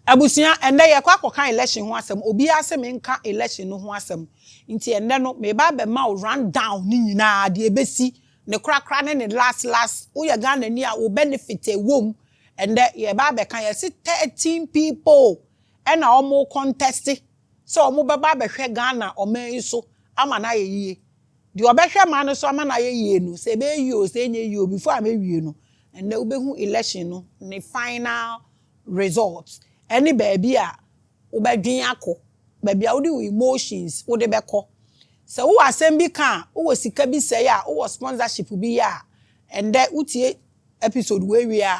Abusia ende ye kwa kokan election ho asem obi asem nka election no ho asem nti ende no me ba be ma run down ni nyina de ebesi ne krakra ne last wo ye Ghana ni a wo benefit e wom ende ye ba be kan ye 13 people and omo contest so omo be ba be hwe Ghana oman so ama na ye yie de obehwe ma no so ama na ye yie no se be yi o se nye yi o before am ewie no ende wo be hu election no ne final results any baby a ubedwin akọ baby a wo the emotions wo de beko se wo asem bi kan wo sika bi se ya wo sponsorship bi ya and then utie episode we a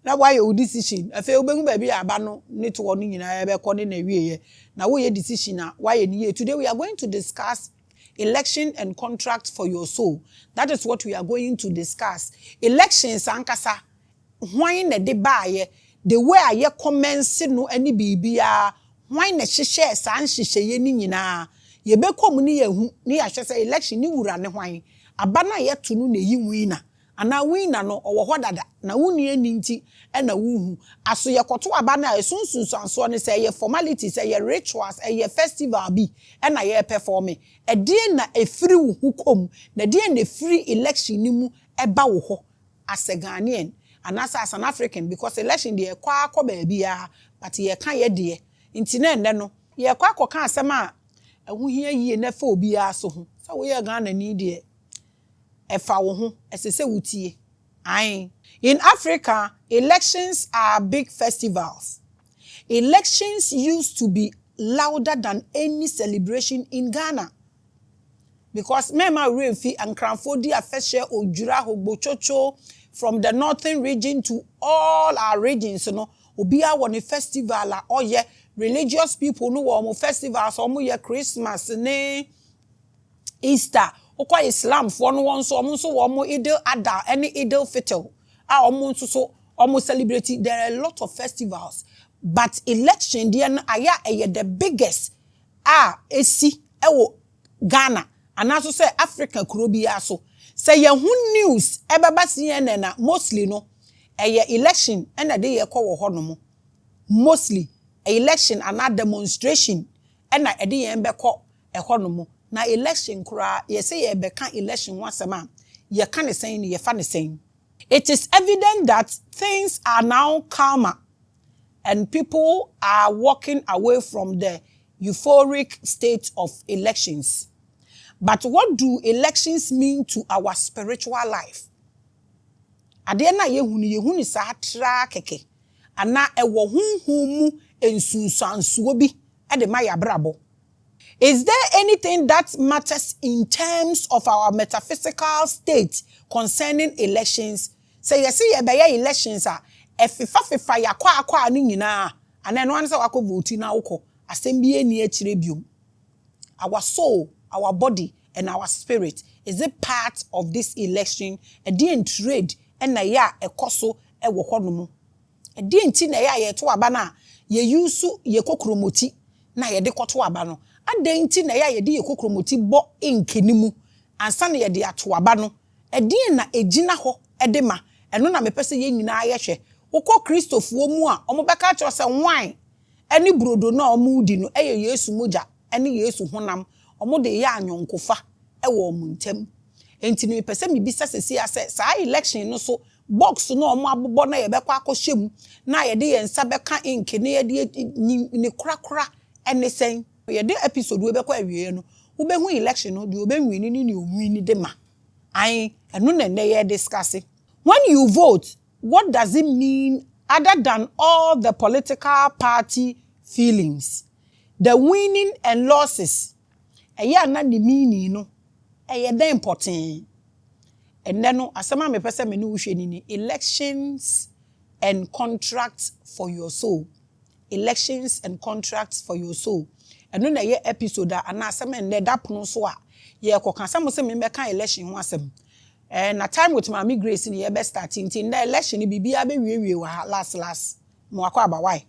na why your decision afi obehu baby aba no ne to no nyina beko ne na wieye na wo ye decision na why ni today we are going to discuss election and contract for your soul. That is what we are going to discuss. Elections ankasa hwan na de baaye the way aye commence no ani bibia hwan na hyehyɛ san hyehyɛ ni nyina ye bekom ni yehu ni ahwɛ sɛ election ni wura ne hwan aba na ye to no na yi wina ana wina no owo hɔ dada na wuni ani nti na wuhu aso ye kɔto aba na esunsunsanso ne sɛ ye formalities ye rituals ye festival bi na ye perform e die na efiri wo hukom na die na free election ni mu eba wo hɔ as a Ghanaian and as an African because election dey kwa baby ya but ye kan ye de nti na ende no ye kwa kan asem a ehu hia yie na fa obi ya so ho so we ye Ghana ni de efa wo ho esese wutie ayin in Africa elections are big festivals. Elections used to be louder than any celebration in Ghana because mema refi ankranfo di afehye odwura hogbochocho from the northern region to all our regions, you know, obia won festival la oye religious people no wo festivals omo ye Christmas ne Easter okwa Islam for no won so wo Idil Adha any Idil Fitr omo so omo celebrate. There are a lot of festivals but election there aya the biggest esi ewo Ghana and also say Africa kuro bia so say ye hu news ebeba CNN na mostly no election and a day ye kwa wo no mo mostly election and a demonstration and a day ye mbekọ ehọ no mo na election kura ye say ye beka election wasema ye kan saying ye fa ne saying. It is evident that things are now calmer and people are walking away from the euphoric state of elections. But what do elections mean to our spiritual life? Ade na yehuni sa tra keke ana ewo hunhum mu ensunsansuo bi e de ma yabrabo. Is there anything that matters in terms of our metaphysical state concerning elections? Say you see ye elections efifa yakwa ni nyina ana no anse wako vote na woko asem bi eni akire biom. Our soul, our body and our spirit, is it part of this election? A day trade and na ya ekoso e wo hɔ no mu. A day nti na ya ye to aba na ye yusu ye kokromoti na ye de kɔto aba no. A day nti na ya ye de ye kokromoti bɔ inkeni mu ansa na ye de ato aba no. A day na ejina hɔ e de ma. Eno na mepese ye nyina ye hwɛ. Wokɔ Kristofuo mu a ɔmo bɛka kyerɛ sɛ wine ani brodo na ɔmo di no eye Yesu moja ani Yesu honam omo de ya anyonkofa e wo omuntem enti no pese mi bisa sesi ase sa election no so box no omo abobo na ye bekwa akohyem na ye de ye nsa beka ink ne ye de ni krakra ene sen ye de episode we bekwa awie no wo behu election no de obenwi ni onwi ni de ma ai eno na ne ye discuss. When you vote, what does it mean other than all the political party feelings? The winning and losses. Eya na the meaning no. Eya da important. And then no asema me pese me no hwe ni elections and contracts for your soul. Elections and contracts for your soul. And no na ye episode ana asema ne da pono so a ye koka asem se me meka election ho asem. And a time with Maame Grace in the best starting in the election bibia be wie last mo akwa aba why.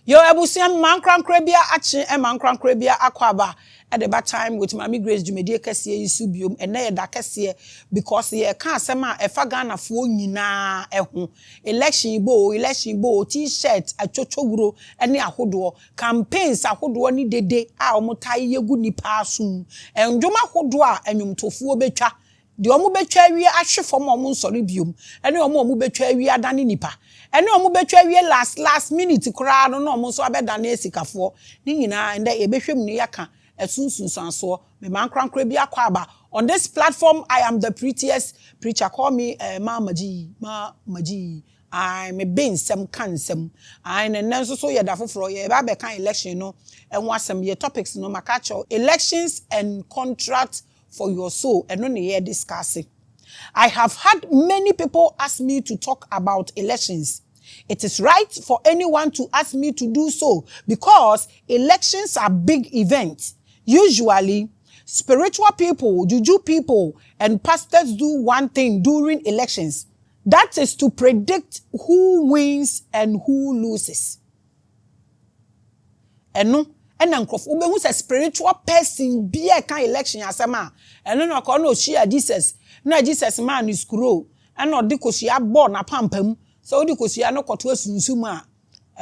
Yo ebusiam man krankrabia achi e man krankrabia akwaba at the bad time with Maame Grace Jumedie kese yisu biom ene ye da kese because ye ka asem a efa Ghana fo nyina eho election bo t-shirt achochowuro ene ahodo campaigns ahodo ni dede a omotai yegu nipa asum endwoma ahodo a enwumtofuo betwa de omo betwa awie ahwefom omo nsori biom ene omo betwa awie adane nipa ene omo betwa awie last minute kura no no omo so abedane esikafo ni nyina ende ebehwem ni yaka esunsunsanso me man krankra bi akwaba on this platform. I am the prettiest preacher. Call me Maji. I'm a bin some cansem. I'm a nanso so ye da foforo ye ba be kan election no and wasem ye topics no makacho elections and contract for your soul and no ye discussing. I have had many people ask me to talk about elections. It is right for anyone to ask me to do so because elections are big events. Usually, spiritual people, juju people, and pastors do one thing during elections. That is to predict who wins and who loses. And no, and uncle, who's a spiritual person be a kind election as a man. And no, no, share Jesus. No, Jesus man is screw. And not because she are born a pampum. So because she are not got to a sunsuma.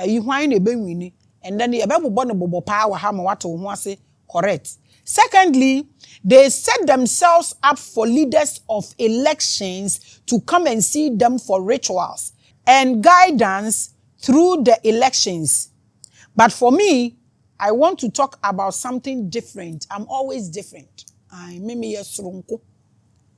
You whine a benwini. And then the Bible born a bobo power hammer what to say. Correct. Secondly, they set themselves up for leaders of elections to come and see them for rituals and guidance through the elections. But for me, I want to talk about something different. I'm always different. I mimi yesrunko.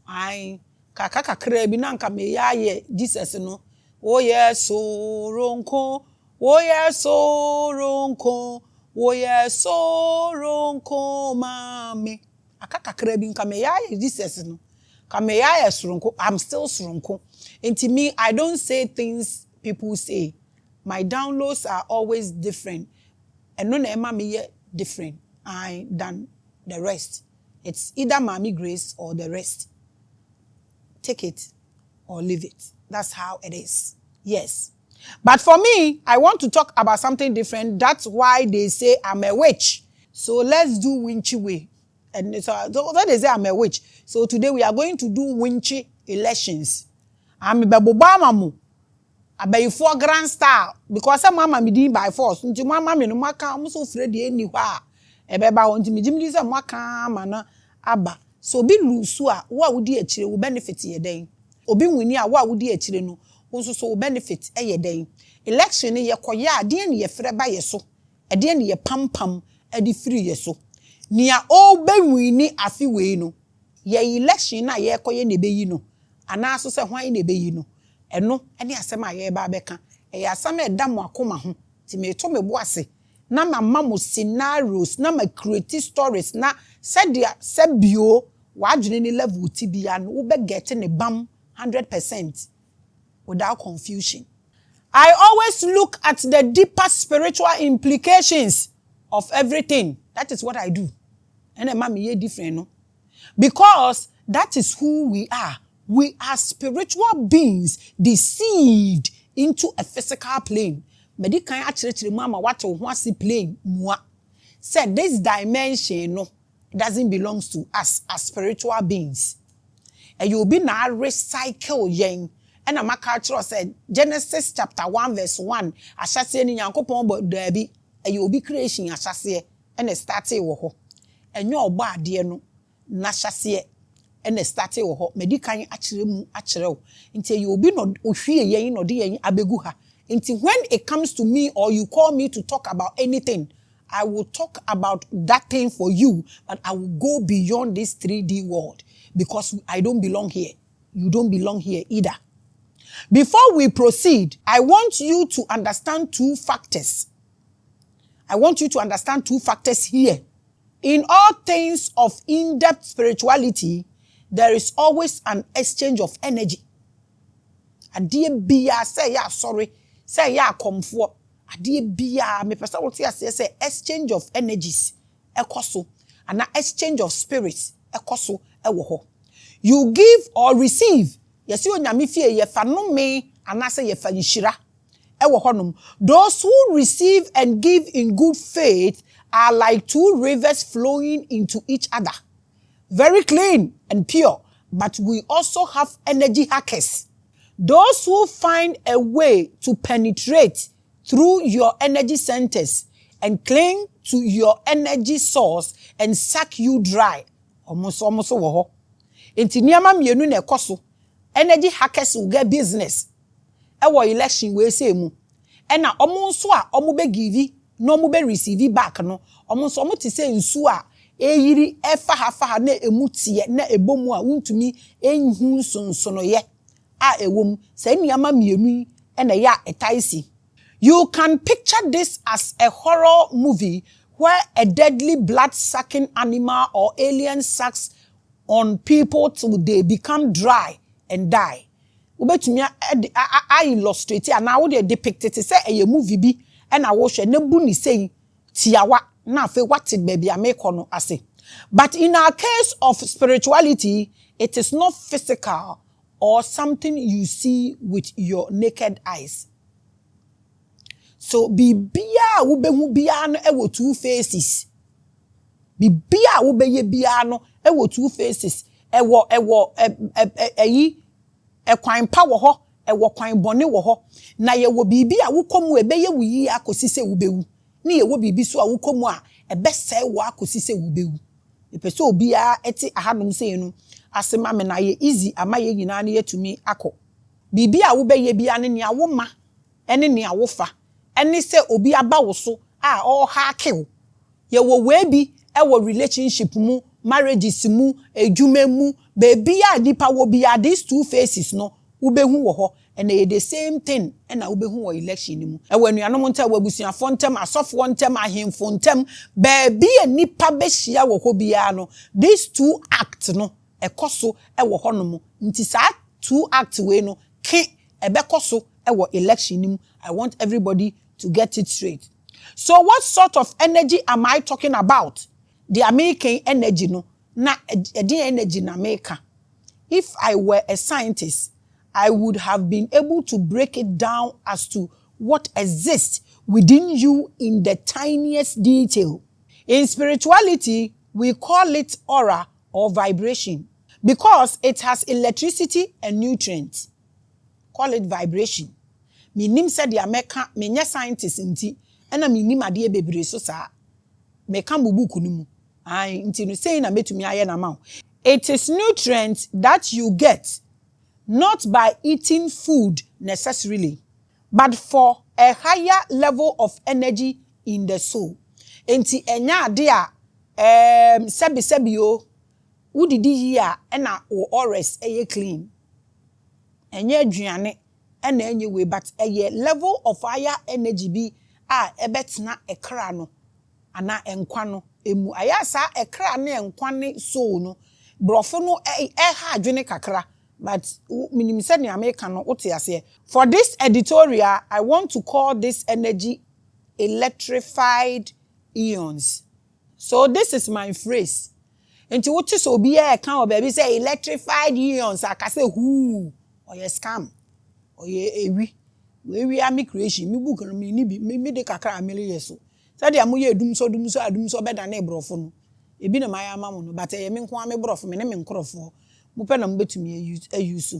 I kakaka krebi nanka me yaye Jesus no. Oh yes, so ronko. Oh yes, so ronko. Oh yes, so ronko Maame. Akaka krebi nka me yaye Jesus no. Kame yaye sronko. I'm still sronko. And to me, I don't say things people say. My downloads are always different. And no na me different than the rest. It's either Maame Grace or the rest. Take it or leave it. That's how it is. Yes. But for me, I want to talk about something different. That's why they say I'm a witch. So let's do Winchy way. And so they say I'm a witch. So today we are going to do Winchy elections. I'm a babobamamu. Abayifo grand star because some mama me din by force nti mama me no maka am so fredi eni hɔ a ebeba ho nti me gimdi se maka mana aba so obi lusu a wo a wodi akire wo benefit ye den obi nwini a wo a wodi akire no wo so wo benefit ye den election ye koya de ne ye frɛ ba ye so de ne ye pampam ade free ye so nia o benwini afi we no ye election na ye koye ne beyi no ana so se hwan ne beyi no eno ene asem aye ba beka e asem e da mo akoma ho ti me to me boase na mama mo scenarios na ma create stories na sadia sebio wa adwene ni level ti bia no wo be get ne bam 100% without confusion. I always look at the deeper spiritual implications of everything. That is what I do. And mama ye different no because that is who we are. We are spiritual beings deceived into a physical plane. Medikan achirechire mama what ho ase plane mua. Said this dimension no doesn't belong to us as spiritual beings. And you'll be na recycle yen. And a culture said Genesis chapter 1 verse 1. Ashase ni Nyankopon bo dabi. And you'll be creation ashase and starte wo ho. And your body no na shase and started wo medikan achire mu achire until you be no ohwie yen no de yen abegu ha until when it comes to me or you call me to talk about anything I will talk about that thing for you but I will go beyond this 3D world because I don't belong here you don't belong here either. Before we proceed, I want you to understand two factors. I want you to understand two factors here. In all things of in-depth spirituality, there is always an exchange of energy. Adie biya say ya sorry, say ya comfort. Adie biya me person what say exchange of energies ekoso and exchange of spirits ekoso ewo ho. You give or receive. Yes you nyame fie ye fa no me anase ye fa yishira. ewo honum. Those who receive and give in good faith are like two rivers flowing into each other. Very clean and pure, but we also have energy hackers. Those who find a way to penetrate through your energy centers and cling to your energy source and suck you dry. Almost wo. Enti niyama mienu na ekoso. Energy hackers will get business. Ewo election we say mu. Ena omo nso a omo be give no omo be receive back no. Omo nso omo ti say nsu a eyiri efa ha na emutie na ebomu a wuntumi enhu sonsono ye a ewom say niyama mienu ena ya etaisi. You can picture this as a horror movie where a deadly blood-sucking animal or alien sucks on people till they become dry and die. Ubetumi I illustrate and now they depict it say a movie bi and I watch ne bu ni say tiawa na fe what it baby amekono ase. But in our case of spirituality, it is not physical or something you see with your naked eyes. So bibia wo behu bia no ewo two faces. Bibia wo beye bia no ewo two faces. Ewo kwan pa wo ho, ewo kwan bone wo ho. Na ye wo bibia wo komu ebeye wo yi akosi se wo bewu. Na ye wo bibi so a wo komu a ebese wo akosi se wo bewu. Epese obia eti ahanom se no asema me na ye easy ama ye nyina na yetumi akọ. Bibia wo beye bia ne ne awo ma ene ne awo fa. Eni se obi aba wo so a all hakew. Ye wo we bi e wo relationship mu, marriages mu, edwuma mu, baby a nipa wo bi a these two faces no wo behu wo ho and the same thing and wo behu wo election mu. E wo anuanom nta wo abusuafo ntem, asofo ntem, ahemfo ntem, baby a nipa be hia wo ho bia no these two act no ekoso e wo ho no mu. Nti sa two act we no ke ebekoso e wo election mu. I want everybody to get it straight. So what sort of energy am I talking about? The American energy no. Na the energy na America. If I were a scientist, I would have been able to break it down as to what exists within you in the tiniest detail. In spirituality, we call it aura or vibration because it has electricity and nutrients. Call it vibration. Minim said the America menya scientist nti ena minim ade bebre so sa meka bubuku nimu ai nti no say na metumi aye na ma. It is nutrients that you get not by eating food necessarily but for a higher level of energy in the soul. Enti enya ade a sebi o udidi yi a ena o ores eye clean enya aduane ena enye we but a level of higher energy bi a ebetena ekra no ana enkwa no emu ayasa ekra na enkwa ne soul no brofo no ha adwene kakra but minim se ne America no wote. For this editorial, I want to call this energy electrified ions. So this is my phrase. Enti wote so bi e kan o baby say electrified ions akase who or ye scam or ye ewi we are me creation me book no me ni bi me de kakra amele yeso say dia mo ye dum so beda na ebrofo no ebi na maya mamu no but ye me nko ame brofo me ne me nkrofo mo pe na mo betumi use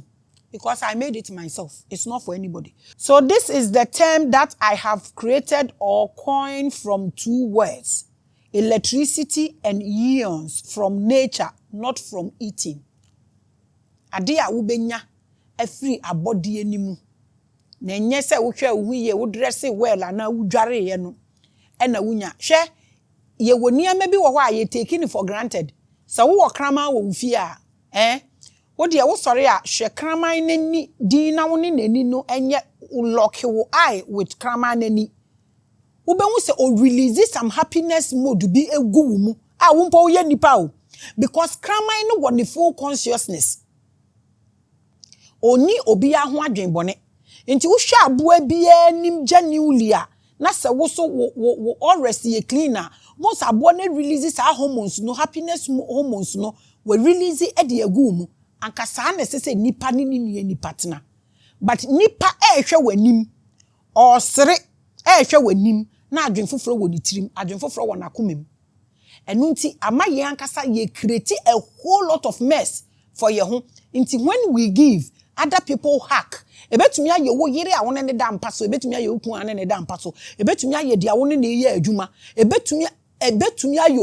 because I made it myself. It's not for anybody. So this is the term that I have created or coined from two words: electricity and ions, from nature, not from eating. Ade a wo benya afiri abodi enimu na enye se wo hwe wo ye wo dress well ana wo dware ye no ena wunya hwe ye woni ama bi wo ho a ye taking for granted. So wo krama wo fi a wo de wo sori a hwe krama nani din na wo ne nani no enye lock wo eye with krama nani wo be hu se o release some happiness mode bi egu mu a wo mpo ye nipa o because krama no wo ne full consciousness oni obi ya ho adwen bone nti wo hwa aboa bia nim genuinely a na se wo so wo always ye cleaner most aboa na release sa hormones no happiness hormones no we release e de agu mu anka sa na se nipa ni nipa tena but nipa ehwe wanim or sere hwe wanim na adwen foforo wo ni tirim adwen foforo wo na komem enu nti ama ye ankasa ye create a whole lot of mess for ye ho nti when we give other people hack ebetumi aye wo yire a won ne da mpa so ebetumi aye okun ane ne da mpa so ebetumi aye dia won ne ye adwuma ebetumi aye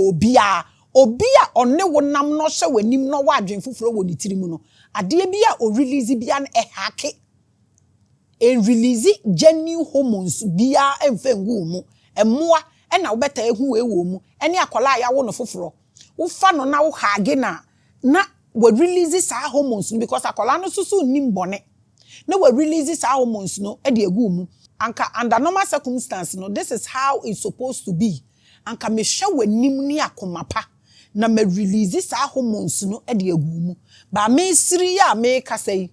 obia onne wonam no hye wanim no wa adwen foforo wo ni tirim no ade bia o release bia na hack and release genuine hormones bia emfengu mu emmoa na wo beta ehu ewo mu ene akola ya wo no foforo wo fa no na wo hage na we release sa hormones because akola no susu nim bone na we release sa hormones no e de egu mu anka under normal circumstance no this is how it's supposed to be anka me hwe wanim ni akomapa na me release sa hormones no e de egu mu ba me siri ya me kasai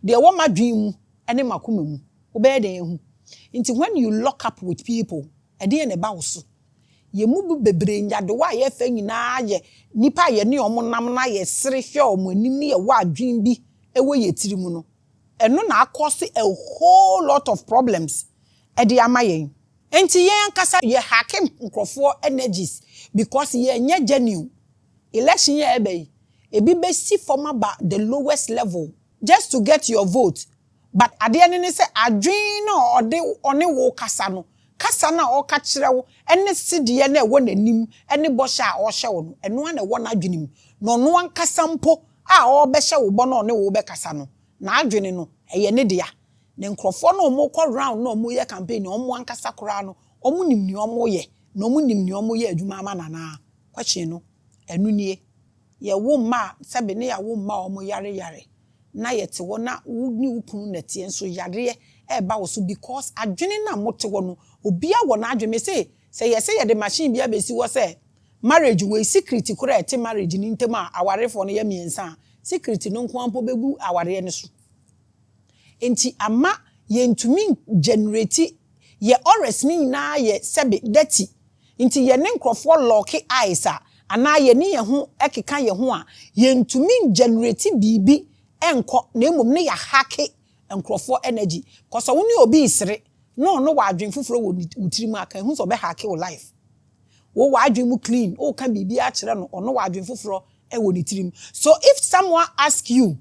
de wo madwen mu ene makoma mu obey den hu nti when you lock up with people ede ne ba wo so ye mu bu bebre nyade wa ye fa nyina ye nipa ye ne omonam na ye sere hwe omonim ne ye wa adwen bi ewo ye tiri mu no eno na cause a whole lot of problems ede amayen enti ye ankasa ye hacking nkrofo energies because ye nya genuine election ye ebe ebi be si form about the lowest level just to get your vote but ade ene ne se adwen no ode one wo kasa no kasa na o ka kire wo ene sidie na ewo nanim ene bosha a o hye wo no eno na ewo na adwenim no no ankasa mpo a o be hye wo bo no ne wo be kasa no na adwene no eye ne dia ne nkrofo no mo kọ round no mo ye campaign omo ankasa kora no omo nim ni omo ye no omo nim ni omo ye adwuma ama nana kwachi no enu nie ye wo ma sebe ne ya wo ma omo yare na yete wo na ni ukunu na tie nso yare e ba wo so because adwene na mote wo no obia wo na adwene say ye de machine bia besi wo say marriage we secret kura ete marriage ni ntem a awarefo no ye miensa secret no nko ampo begu aware ne so enti ama ye ntumi generate ye ores ni na ye sebe dirty enti ye ne nkrofo lock eyes a ana ye ne ye ho ekeka ye ho a ye ntumi generate bibi enko na emom ne ya hake nkrofo energy cause woni obi isere no wa adwen foforo wo utiri mu aka hu so be hake wo life wo wa adwen mu clean o ka bibi a kire no ono wa adwen foforo e wo ni tirim. So if someone ask you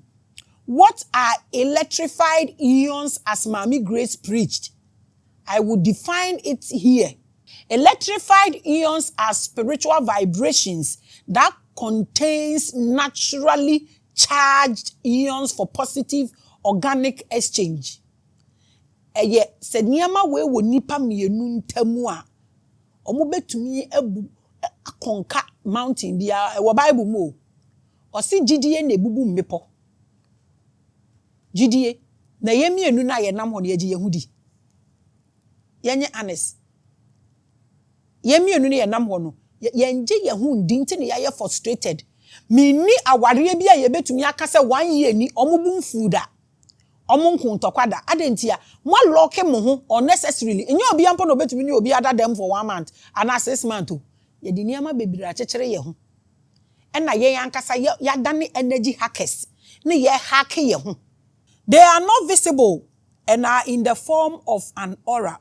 what are electrified ions as Maame Grace preached, I will define it here. Electrified ions are spiritual vibrations that contains naturally charged ions for positive organic exchange. Eye se niama we wo nipa mienu ntamu a omo betumi ebu akonka mountain bia wo Bible mo o si gidie na ebubu mmepo gidie na ye mienu na ye nam ho na ye gi yehudi yenye honest ye mienu na ye nam ho no ye nje yehudi nti na ye frustrated minni aware bia ye betumi akase 1 year ni omo bu mfuda omo nkuntokwada adentia mo lock mo ho unnecessarily enye obi ampo no betumi ni obi ada dem for 1 month and 6 months o ye di niama bebira chekere ye ho ena ye ankasa ya dane energy hackers ne ye hack ye ho. They are not visible and are in the form of an aura.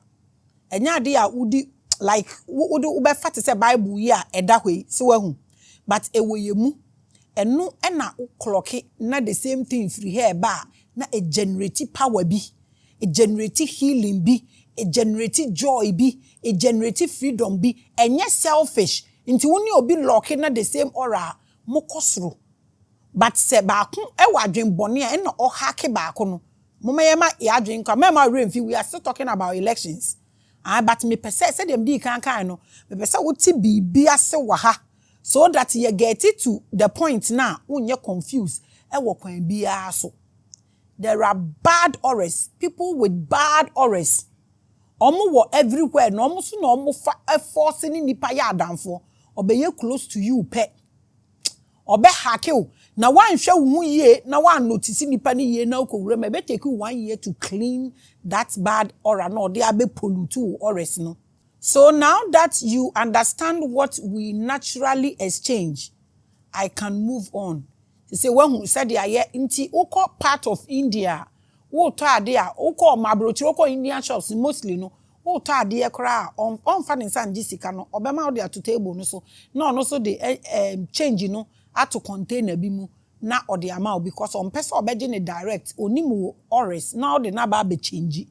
Enya de a udi like ube fat say Bible ya eda hwe se wahu but ewo ye mu eno na clock na the same thing free here ba na a generate power bi a generate healing bi a generate joy bi a generate freedom bi enye selfish nti woni obi lock na the same aura mokosro but se ba kun e wadwen bone a na o hack ba kun no momayema e adwen kwa mema remfi we are still talking about elections but me pese se dem di kan no me pese wuti bibi ase wa ha so that you get it to the point now unye confused e wo kwan bia so. There are bad auras, people with bad auras omo wo everywhere no omo so no omo force ni nipa ya adamfo obeye close to you pe obe hack you na wan hwe wo ye na wan notice nipa ni ye na okowure me be take 1 year to clean that bad aura no they abe pollute auras no. So now that you understand what we naturally exchange, I can move on. You say when who said ya nti oko part of India wo to ade a wo ko mabrochi wo ko Indian shops mostly no wo to ade kra on fa ne san gisika no obema wo de to table no so na no so de change no ato container bi mu na ode ama because on person obeje ne direct onimu ores na ode na ba be change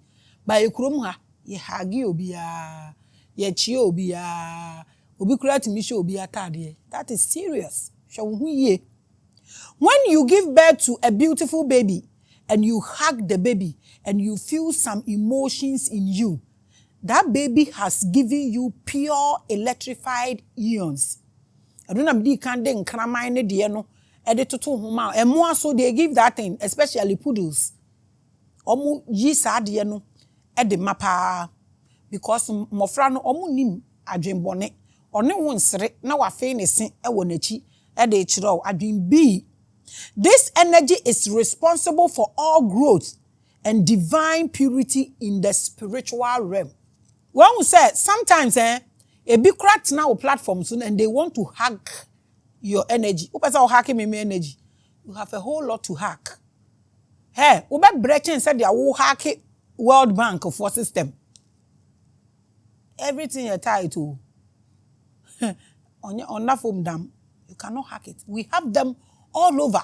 ba ekrom ha ye hagi obia ye chie obia obi kura timi she obia tade that is serious hwe wo hu ye. When you give birth to a beautiful baby and you hug the baby and you feel some emotions in you, that baby has given you pure electrified ions. I don't know if you can den kramine de no e de toto homa e mo so they give that thing, especially poodles. Omu yi sa de no e de mapa because mofra no omu nim adwenbone one wo nsere na wa fe ne se e wo nachi e de chiro adwen bi. This energy is responsible for all growth and divine purity in the spiritual realm. When we say sometimes a big crack now platforms and they want to hack your energy. Who person hacking me energy? You have a whole lot to hack. Hey, we be breaking said they will hack it World Bank for system. Everything you're tied to on that foam dam, you cannot hack it. We have them all over.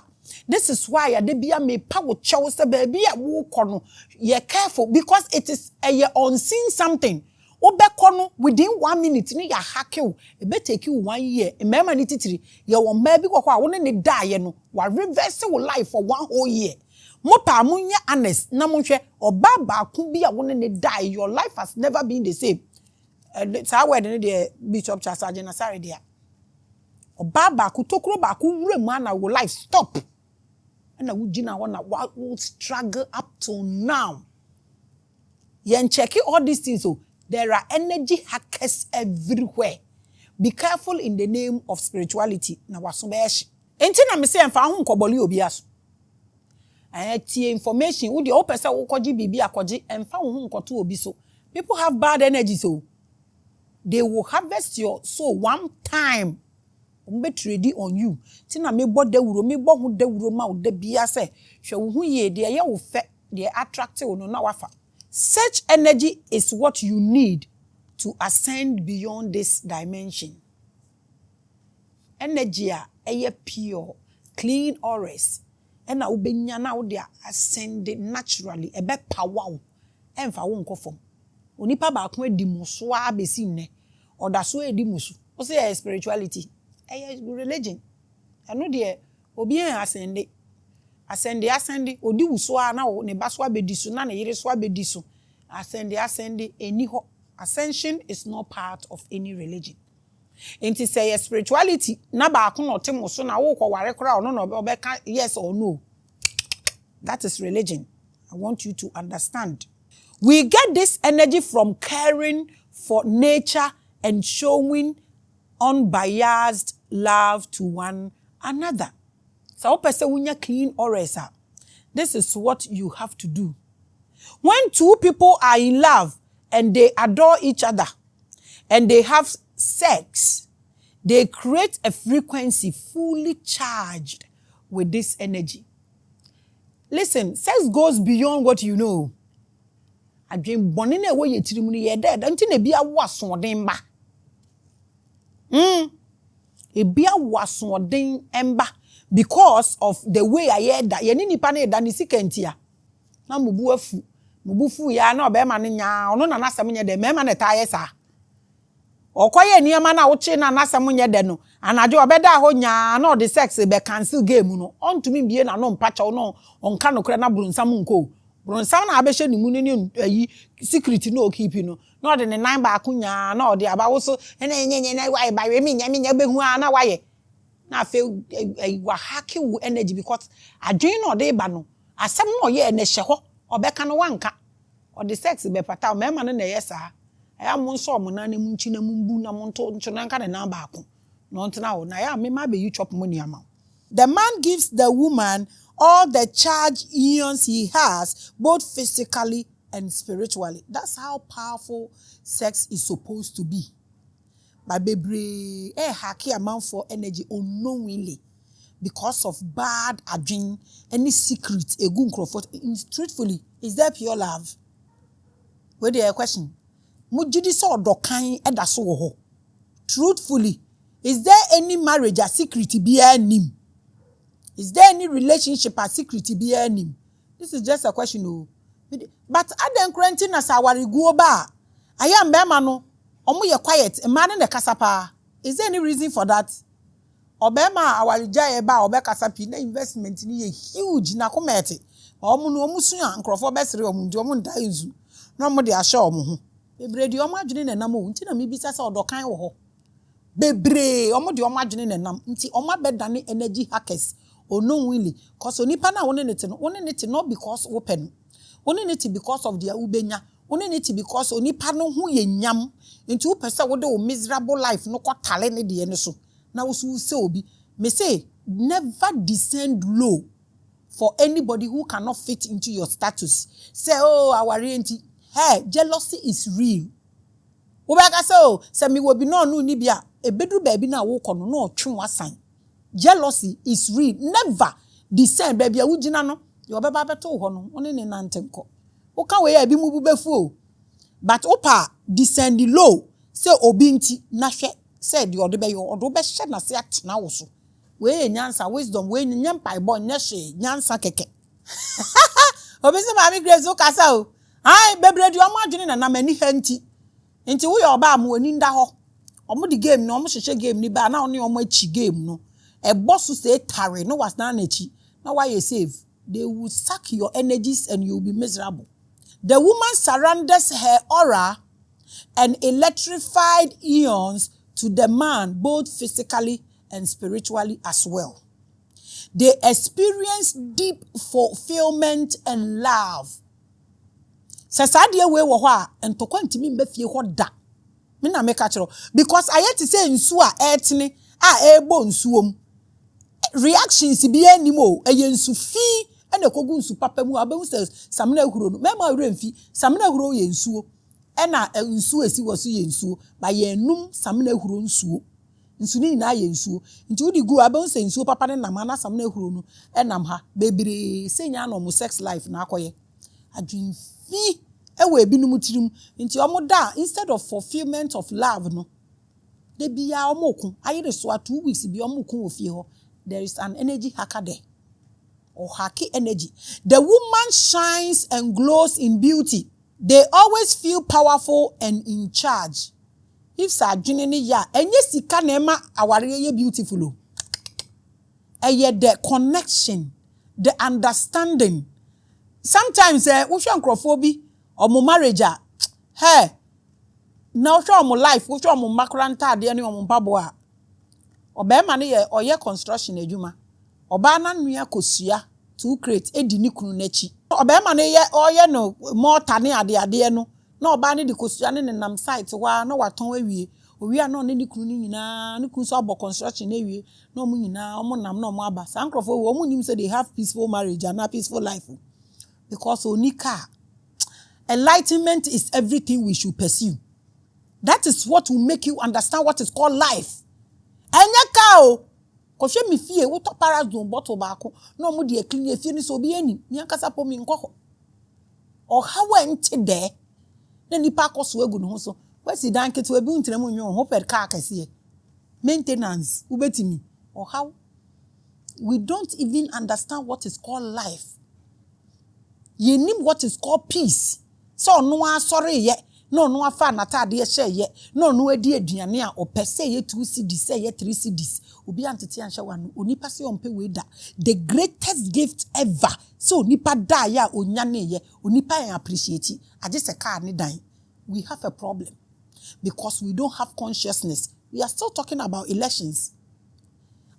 This is why I debia me power chow say baby a wo kono. You're careful because it is a unseen something. Obekono within 1 minute ni ya hack you. It may take you 1 year. Remember ni titiri. You won baby kwa wone ne die no. Wa reverse your life for 1 whole year. Mo pa munye honest na monhwe oba ba ku bi a wone ne die. Your life has never been the same. Sa word ni the Bishop Charles Agena Sare dia. Oba ba ku tokro ba ku wure mu na wo life stop. And we gina wanna will struggle up till now. Yen check all these things. So there are energy hackers everywhere. Be careful in the name of spirituality. Na wasobeshi. Enti na me say emfa ho nkoboli obi aso. Tie information wo de o pese wo koji bibi akoji emfa ho nkoto obi so. People have bad energy so they will harvest your soul one time. Be trade on you. Tina me bo dawuro me bo hu dawuro ma wo da bia se hwe wo hu ye de ye wo fe de attractive no na wafa. Such energy is what you need to ascend beyond this dimension. Energy a pure, clean auras. And na ubenya na wo de ascend naturally ebe power emfa wo nkofom. Onipa ba ko edi muso a besi nne. Oda so edi muso. O say spirituality. Religion. I know there obi ascend odi wuso a na ne baso abedisu na ne yire so abedisu ascend eni ho. Ascension is not part of any religion. Enti say spirituality na ba ko no temo so na wo ko ware kra ono no obeka yes or no. That is religion. I want you to understand. We get this energy from caring for nature and showing unbiased love to one another. So person wunya clean auras. This is what you have to do. When two people are in love and they adore each other and they have sex, they create a frequency fully charged with this energy. Listen, sex goes beyond what you know. Adwen bone na wo ye tirimu ni ye dead nti na bia wo asoden ba. Ebia wasoden emba because of the way I heard that ye ni nipa na eda ni sikantia na mubu fu ya na obe ma ne nya ono na nasam nye de mema na ta yesa okoye niema na woche na nasam nye de no anaje obeda ho nya na the sex be cancel game no ontumi bie na no mpacha no onka no kre na brunsam nko brunsam na abehye ni mu ni ayi secret no keep no na de ne nan ba akunya na de aba wo so enyenye na why ba we nya behu na waye na fe wa hacking wo energy because adwen no de ba no asem no ye na hye ho obeka no wanka or the sex be pata me ma no na yesa aya mo nso mo na ne mu nchi na mu mbu na mo nto ncho na nka ne na ba ako no ntena wo na ya me ma be you chop money ama. The man gives the woman all the charged ions he has, both physically and spiritually. That's how powerful sex is supposed to be. But baby, hacky amount for energy unknowingly. because of bad adwin, any secret, a good crowd. Truthfully, is there pure love? Where the question? Mujidi saw dokain eda so ho. Truthfully, is there any marriage a secret be a name? Is there any relationship a secret be a name? This is just a question. Oh. But Aden Quentin as our go ba. I am bema no. Omo ye quiet. A man in the kasapa. Is there any reason for that? Obema our jaya ba obe kasapi na investment ni ye huge na komete. Omo no omo suya nkrofo besere omo ndi omo nda yuzu. Na omo de asha omo ho. Bebre di omo adwene na nam o nti na me bisa se odokan wo ho. Bebre omo de omo adwene na nam nti omo abedane energy hackers ono willy cause onipa na woni nete not because open. Only need because of their ubenya. Only need because onipa no hu ye nyam. Nti wo pese wo de o miserable life no kwa tale ne de ne so. Na wo so se obi. Me say never descend low for anybody who cannot fit into your status. Say oh our renti. Hey, jealousy is real. Wo ba ka so say me wo bi no no ni bia e bedru ba bi na wo kono no otwe wasan. Jealousy is real. Never descend baby wo gina no. Your baba beto ho no one ne nantenko wo ka we ya bi mu bu befu o but opa descend low say obi nti na hwe say de ode be yo odo be hye na se atena wo so we nyansa wisdom we nyam pai bo nya hwe nyansa keke obi se Maame Grace o kasa o ai bebre de o ma adwene na mani hanti nti wo yo ba am woni nda ho omo di game no omo hye game ni ba na oni omo achi game no e boss say tare no was na achi na why you save. They will suck your energies and you'll be miserable. The woman surrenders her aura and electrified eons to the man, both physically and spiritually as well. They experience deep fulfillment and love. Sasadia we wo and to kwantimi mbefie ho da. Me na make achiro because I yet to say nsu a etene a ebo nsuom. Reactions bi animo eyensu fi ene kogu nsu papa mu abehu samna ehuro no mema remfi samna ehuro ye nsuo ena nsuo esi woso ye nsuo ba ye num samna ehuro nsuo nsu ni na ye nsuo nti udi gu abehu se nsuo papa ne nam na samna ehuro no enam ha bebre senya no mo sex life na akoye adwinfi ewe binum tirim nti omo da instead of fulfillment of love no de bia omo kun ayire so 2 weeks bi omo kun ofie ho. There is an energy hacker there. Or hacky energy. The woman shines and glows in beauty. They always feel powerful and in charge. If sa jinene ya, enye sika nema aware ye beautiful. Eye the connection, the understanding. Sometimes we show nkrofo or mo marriage hey, now show mo life, we show mo makranta de ani mo mpaboa. Obema ne ye oye construction ejuma oba na nua kosua to create edi ni kunu nachi obema ne ye oye no mortar ne ade no na oba ne de kosua ne nam site wa na waton awie owie na ne kunu ni nyina ne kunu so abo construction awie na omu nyina omu nam na omu aba sankrofo wo omu nim say they have peaceful marriage and a peaceful life because onika enlightenment is everything we should pursue. That is what will make you understand what is called life. Enya kao kofie mi fie wo to parazone bottle baako na omo de clean fie ni so obi ani nya kasa po mi nkoko o hawa nti de na nipa akoso egu no ho so wasi dan keto ebi untirem nwo ho per car kase maintenance ubetimi or how we don't even understand what is called life. Ye nim what is called peace. So no asore ye no afa natade ye hye ye no adi aduane a opese ye 2 cedis say ye 3 cedis obi antete anhye wanu onipa se ompe we da the greatest gift ever so onipa da ya onyane ye onipa en appreciate age se car ne dan. We have a problem because we don't have consciousness. We are still talking about elections.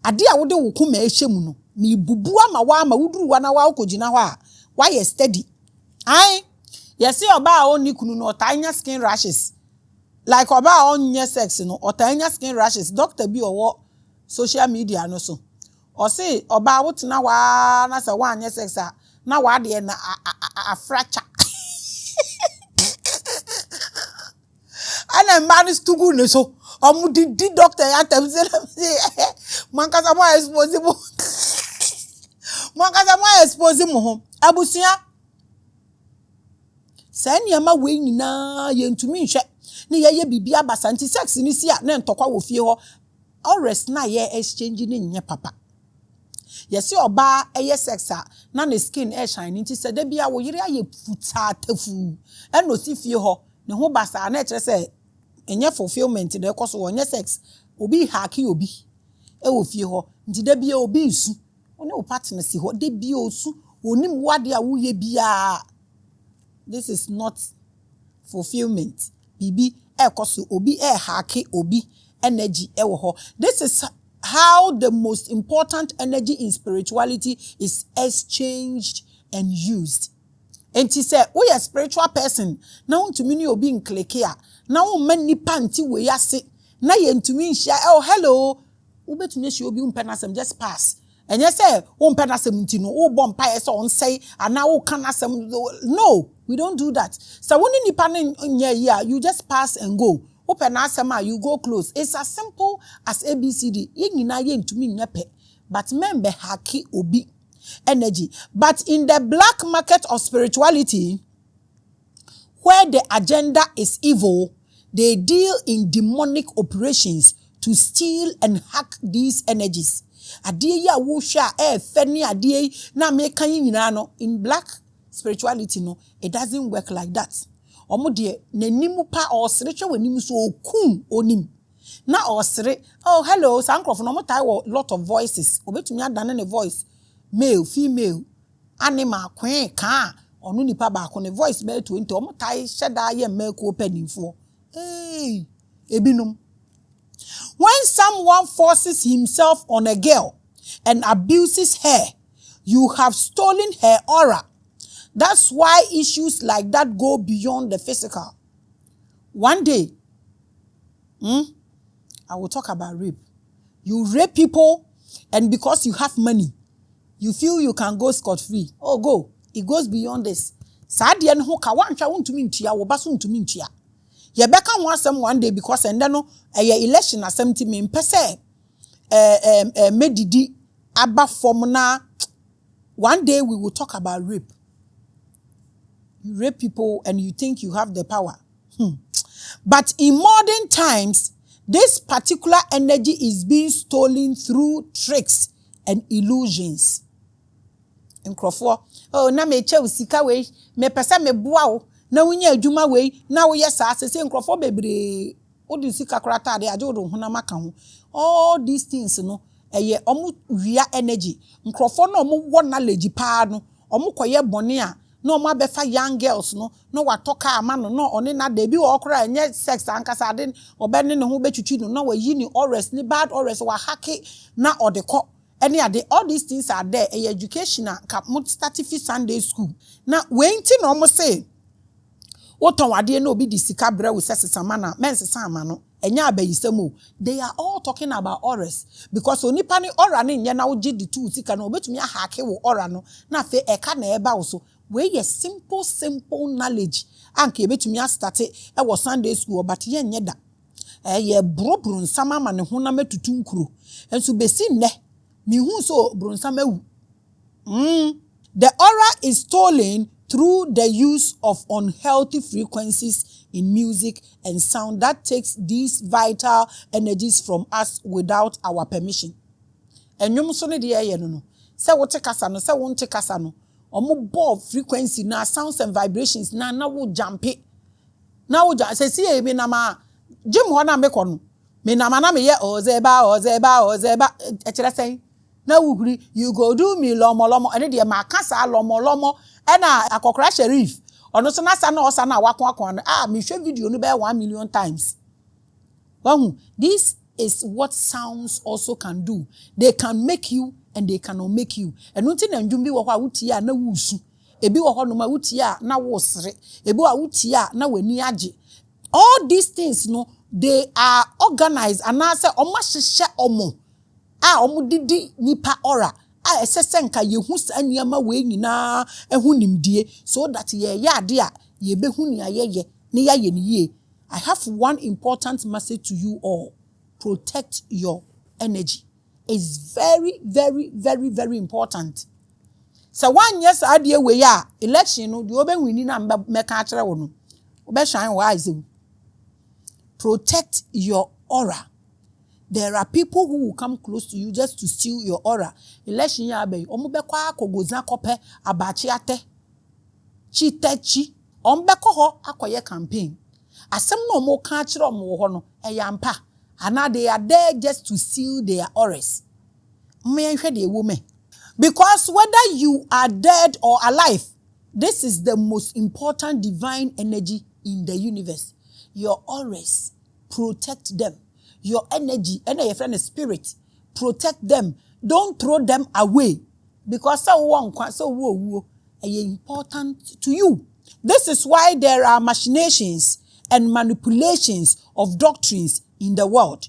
Ade a wode wo kuma ehyemu no me bubu ama wa ama wuduru wa na wa okogina ho a why you steady ai. Yes, oba oni kunu no otanya skin rashes. Like oba onye sex no otanya skin rashes. Doctor bi owo social media no so. O say oba wotena wa na se wa anye sex a na wa de na a fracture. ana man stugu ne so omu di doctor ya tem say man kasa mo exposable man kasa mo expose mo ho abusua sani ama we nyina yentumi nhwe ne ye bibia basanti sex ni si a na ntokwa wo fie ho always na ye exchange ni nye papa yesi oba eye sex a na ne skin e shine nti se da bia wo yire aye futa tafu e no si fie ho ne ho basa na kire se enye fulfillment de koso wonye sex obi haki obi e wo fie ho nti da bia obi isu one o partner si ho da bia osu onim wade a wo ye bia. This is not fulfillment. Bibi koso obi haki obi energy ewo ho. This is how the most important energy in spirituality is exchanged and used. And he said, we a spiritual person. Now to me obi in klekea. Now many panty we yase. Na yen to me share. Oh hello. Ube to me she obi umpenasem just pass. And you say, umpenasem ntino. O bompa so on say. And now kanasem. No, we don't do that. So when you nipa yeah, you just pass and go. Open asema, you go close. It's as simple as ABCD. Yengina yen to me nyepe. But membe haki obi energy. But in the black market of spirituality, where the agenda is evil, they deal in demonic operations to steal and hack these energies. Adie ya wusha feni adie na meka nyina no in black spirituality no, it doesn't work like that. Omo de nanimu pa osire twa wanimu so okum onim na osire oh hello sankrofo no mo tai wo lot of voices obetumi adane ne voice male female animal queen ka onu nipa ba ko ne voice be 20 omo tai sheda ye meko openingfo ebinum. When someone forces himself on a girl and abuses her, you have stolen her aura. That's why issues like that go beyond the physical. One day, I will talk about rape. You rape people, and because you have money, you feel you can go scot-free. Oh, go. It goes beyond this. Sadie no ka wancha wontumi ntua wo baso wontumi ntua. Ye beka ho asem one day because ende no election asem ti me mpese medidi aba form na one day we will talk about rape. You rape people and you think you have the power. But in modern times, this particular energy is being stolen through tricks and illusions. In Crawford, oh, na me che usika we, me pesa me boa o, na wunya adwuma we, na wo yesa asese in Crawford bebre, o di sika krata de ajo do honama ka ho. All these things no, eye omu wia energy. In Crawford no omu wo knowledge pa no, omu koye bone a no ma befa young girls no watoka ama no one na de bi wo kra enye sex ankasa de obene ne ho betwitwi no wa yi ni ores ni bad ores wa hake na odeko ene ade. All these things are there educational ka start Sunday school na wenti no mo say woton ade na obi di sika bra wo sesama na mensesa ama no enya abayisam. They are all talking about ores because onipa ni ora ne nya na wo gi di two sika na obetumi ahake wo ora no na fe eka na eba wo so we ye simple knowledge anke betumi start e wo Sunday school but ye nyeda ye brobru nsama ma ne ho na metutu nkuro enso besi nne mi hu so bru nsama wu. The aura is stolen through the use of unhealthy frequencies in music and sound that takes these vital energies from us without our permission. Enyum so ne de ye no se wo te kasa no se wo nte kasa no omo ball frequency na sounds and vibrations na wo jump na wo ja se si e bi na ma jim ho na me kono me na ma na me ye ozeba e kire sen na wo huri you go do me lomo ene de ma kasa lomo e na akokra sheriff ono so na sa na osa na wakon me hwe video no be 1 million times. Wahu, this is what sounds also can do. They can make you and they cannot make you. And until na ndwumbi wo kwa wutia na wusu. Ebi wo no ma wutia na wosre. Ebi wa wutia na wani age. All these things no, they are organized and na say omo hihye omo. Omo didi nipa aura. Esese nka yehu saniama we nyina ehu nimdie so that ye ade a ye behu ni ayeye ne ya ye ni ye. I have one important message to you all. Protect your energy. It's very, very, very, very important. So 1 year idea we are election no the oben winning na meka akere wo no. Obe shine wise. Protect your aura. There are people who will come close to you just to steal your aura. Election ya be omo be kwa akogoza kope abachi ate. Chi techi ombeko ho akoye campaign. Asem no mo ka akere omo ho no eyampa. And they are there just to steal their auras. Because whether you are dead or alive, this is the most important divine energy in the universe. Your auras, protect them. Your energy, and your friend spirit, protect them. Don't throw them away. Because so important to you. This is why there are machinations and manipulations of doctrines in the world.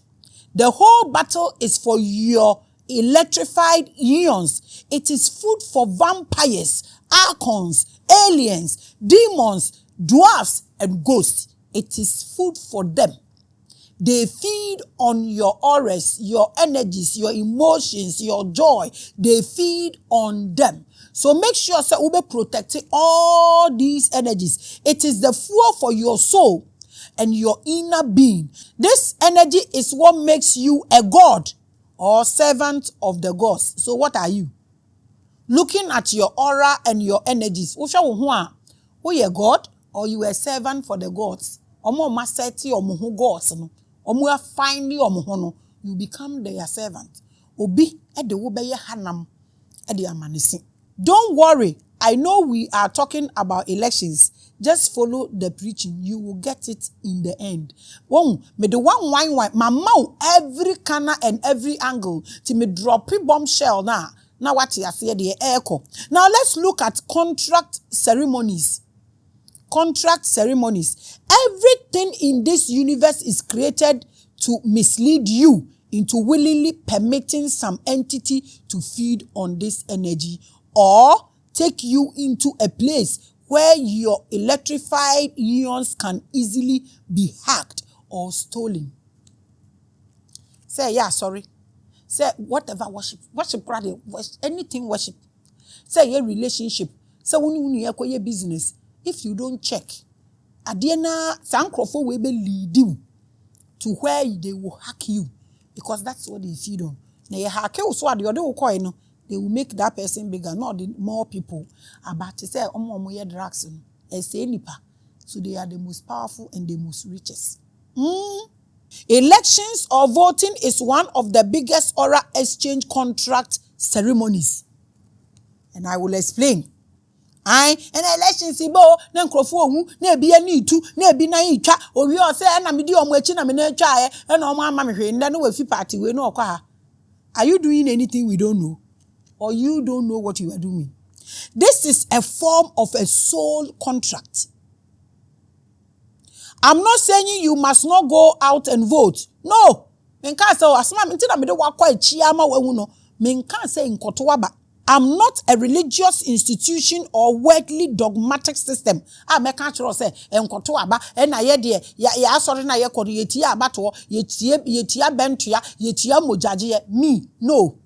The whole battle is for your electrified ions. It is food for vampires, archons, aliens, demons, dwarfs, and ghosts. It is food for them. They feed on your auras, your energies, your emotions, your joy. They feed on them. So make sure that you be protecting all these energies. It is the fuel for your soul and your inner being. This energy is what makes you a god or servant of the gods. So what are you? Looking at your aura and your energies. Who you a god or you a servant for the gods? Omo maseti omo gods no. Omo finally omo no. You become their servant. Obi e de wo be ye hanam e de amanisi. Don't worry. I know we are talking about elections. Just follow the preaching. You will get it in the end. Me the one wine, mama every corner and every angle to me drop a bombshell now. Now what you say the echo. Now let's look at contract ceremonies. Contract ceremonies. Everything in this universe is created to mislead you into willingly permitting some entity to feed on this energy or take you into a place where your electrified ions can easily be hacked or stolen. Say, yeah, sorry. Say, whatever worship, anything worship. Say, your relationship. Say, when you have your business, if you don't check, Adiana, Sankrofo will lead you to where they will hack you because that's what they feed on. Now, you hack you, so the other coin. They will make that person bigger, not the more people. About to say, drugs, so they are the most powerful and the most richest. Elections or voting is one of the biggest aura exchange contract ceremonies. And I will explain. An election sibo na nkrofo ohu na ebi ani tu na ebi na itwa owi o se na me di omo echi na me na atwa e na omo ama me hwe nda na we fi party we na okwa ha. Are you doing anything we don't know? Or you don't know what you are doing? This is a form of a soul contract. I'm not saying you must not go out and vote. No. Menka say asma me ntina me de wakwa echi ama wahu no. Menka say nkoto aba. I'm not a religious institution or worldly dogmatic system. Meka chiro say enkoto aba na ye de ya asori na ye kodo yetia abato yetia bentua yetia mojaje me. No.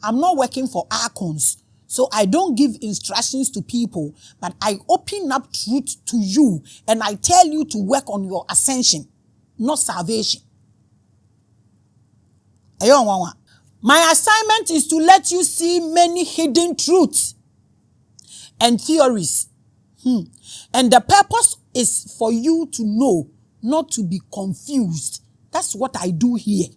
I'm not working for archons. So I don't give instructions to people, but I open up truth to you and I tell you to work on your ascension, not salvation. My assignment is to let you see many hidden truths and theories. And the purpose is for you to know, not to be confused. That's what I do here.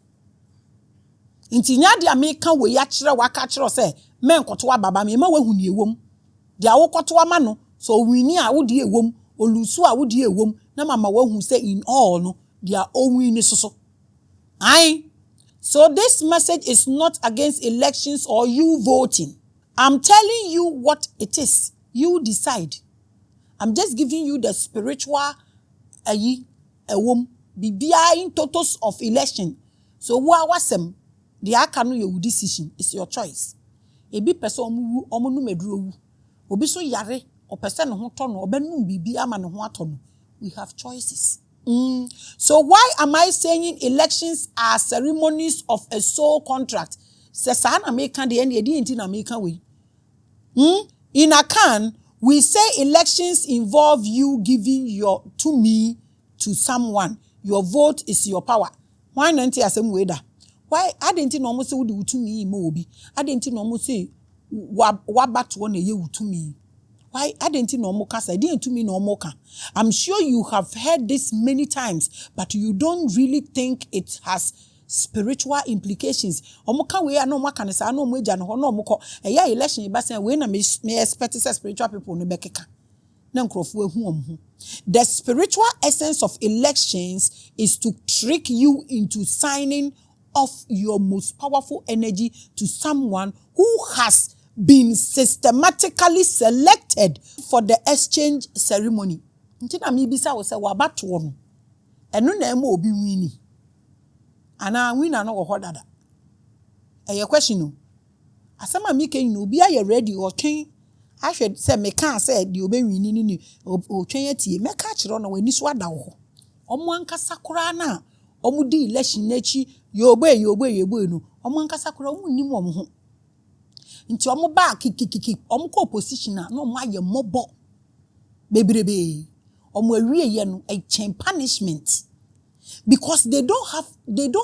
Inti nya dia me kan we ya kire waka kire se men koto baba me ma wahu ni ewom dia wo koto ama no so wini a wo di ewom olusu a wo di ewom na mama wahu say in all no dia owin ni soso. So this message is not against elections or you voting. I'm telling you what it is. You decide. I'm just giving you the spiritual ewom bibia in totals of election. So wa wasem the aka no your decision is your choice. Ebi person omu nu meduro wu. Obi so yare o person ho to no obenu bibi ama ne ho ato no. We have choices. So why am I saying elections are ceremonies of a soul contract? Sesana meka de ene edi enti na meka we. In Akan, we say elections involve you giving your to me to someone. Your vote is your power. Why not asem we da? Why I didn't know say we to me mo obi. I didn't know say wabat one ye to me. Why I didn't know more kasa didn't to me no more. I'm sure you have heard this many times, but you don't really think it has spiritual implications. Omoka we are no more can say no more jan no more. Eya election ba say we na me expect spiritual people no bekeka. Na nkrofo ehu omhu. The spiritual essence of elections is to trick you into signing off your most powerful energy to someone who has been systematically selected for the exchange ceremony. Nti na me bisa wo say wabato no. Eno na ema obi wini. Ana wina no wo dada. Eye question no. Asama mi ken no obi aye ready o twen ahwe say me kan say de obi wini ni o twen atie me ka kire no wani so ada wo. Omo ankasa kura na omo di election nachi yobe no. Omo ankasa kura omo nim omo ho. Nti omo ba kikikiki omo ko opposition na no omo aye mobo bebrebe omo awie ye no a chain punishment because they don't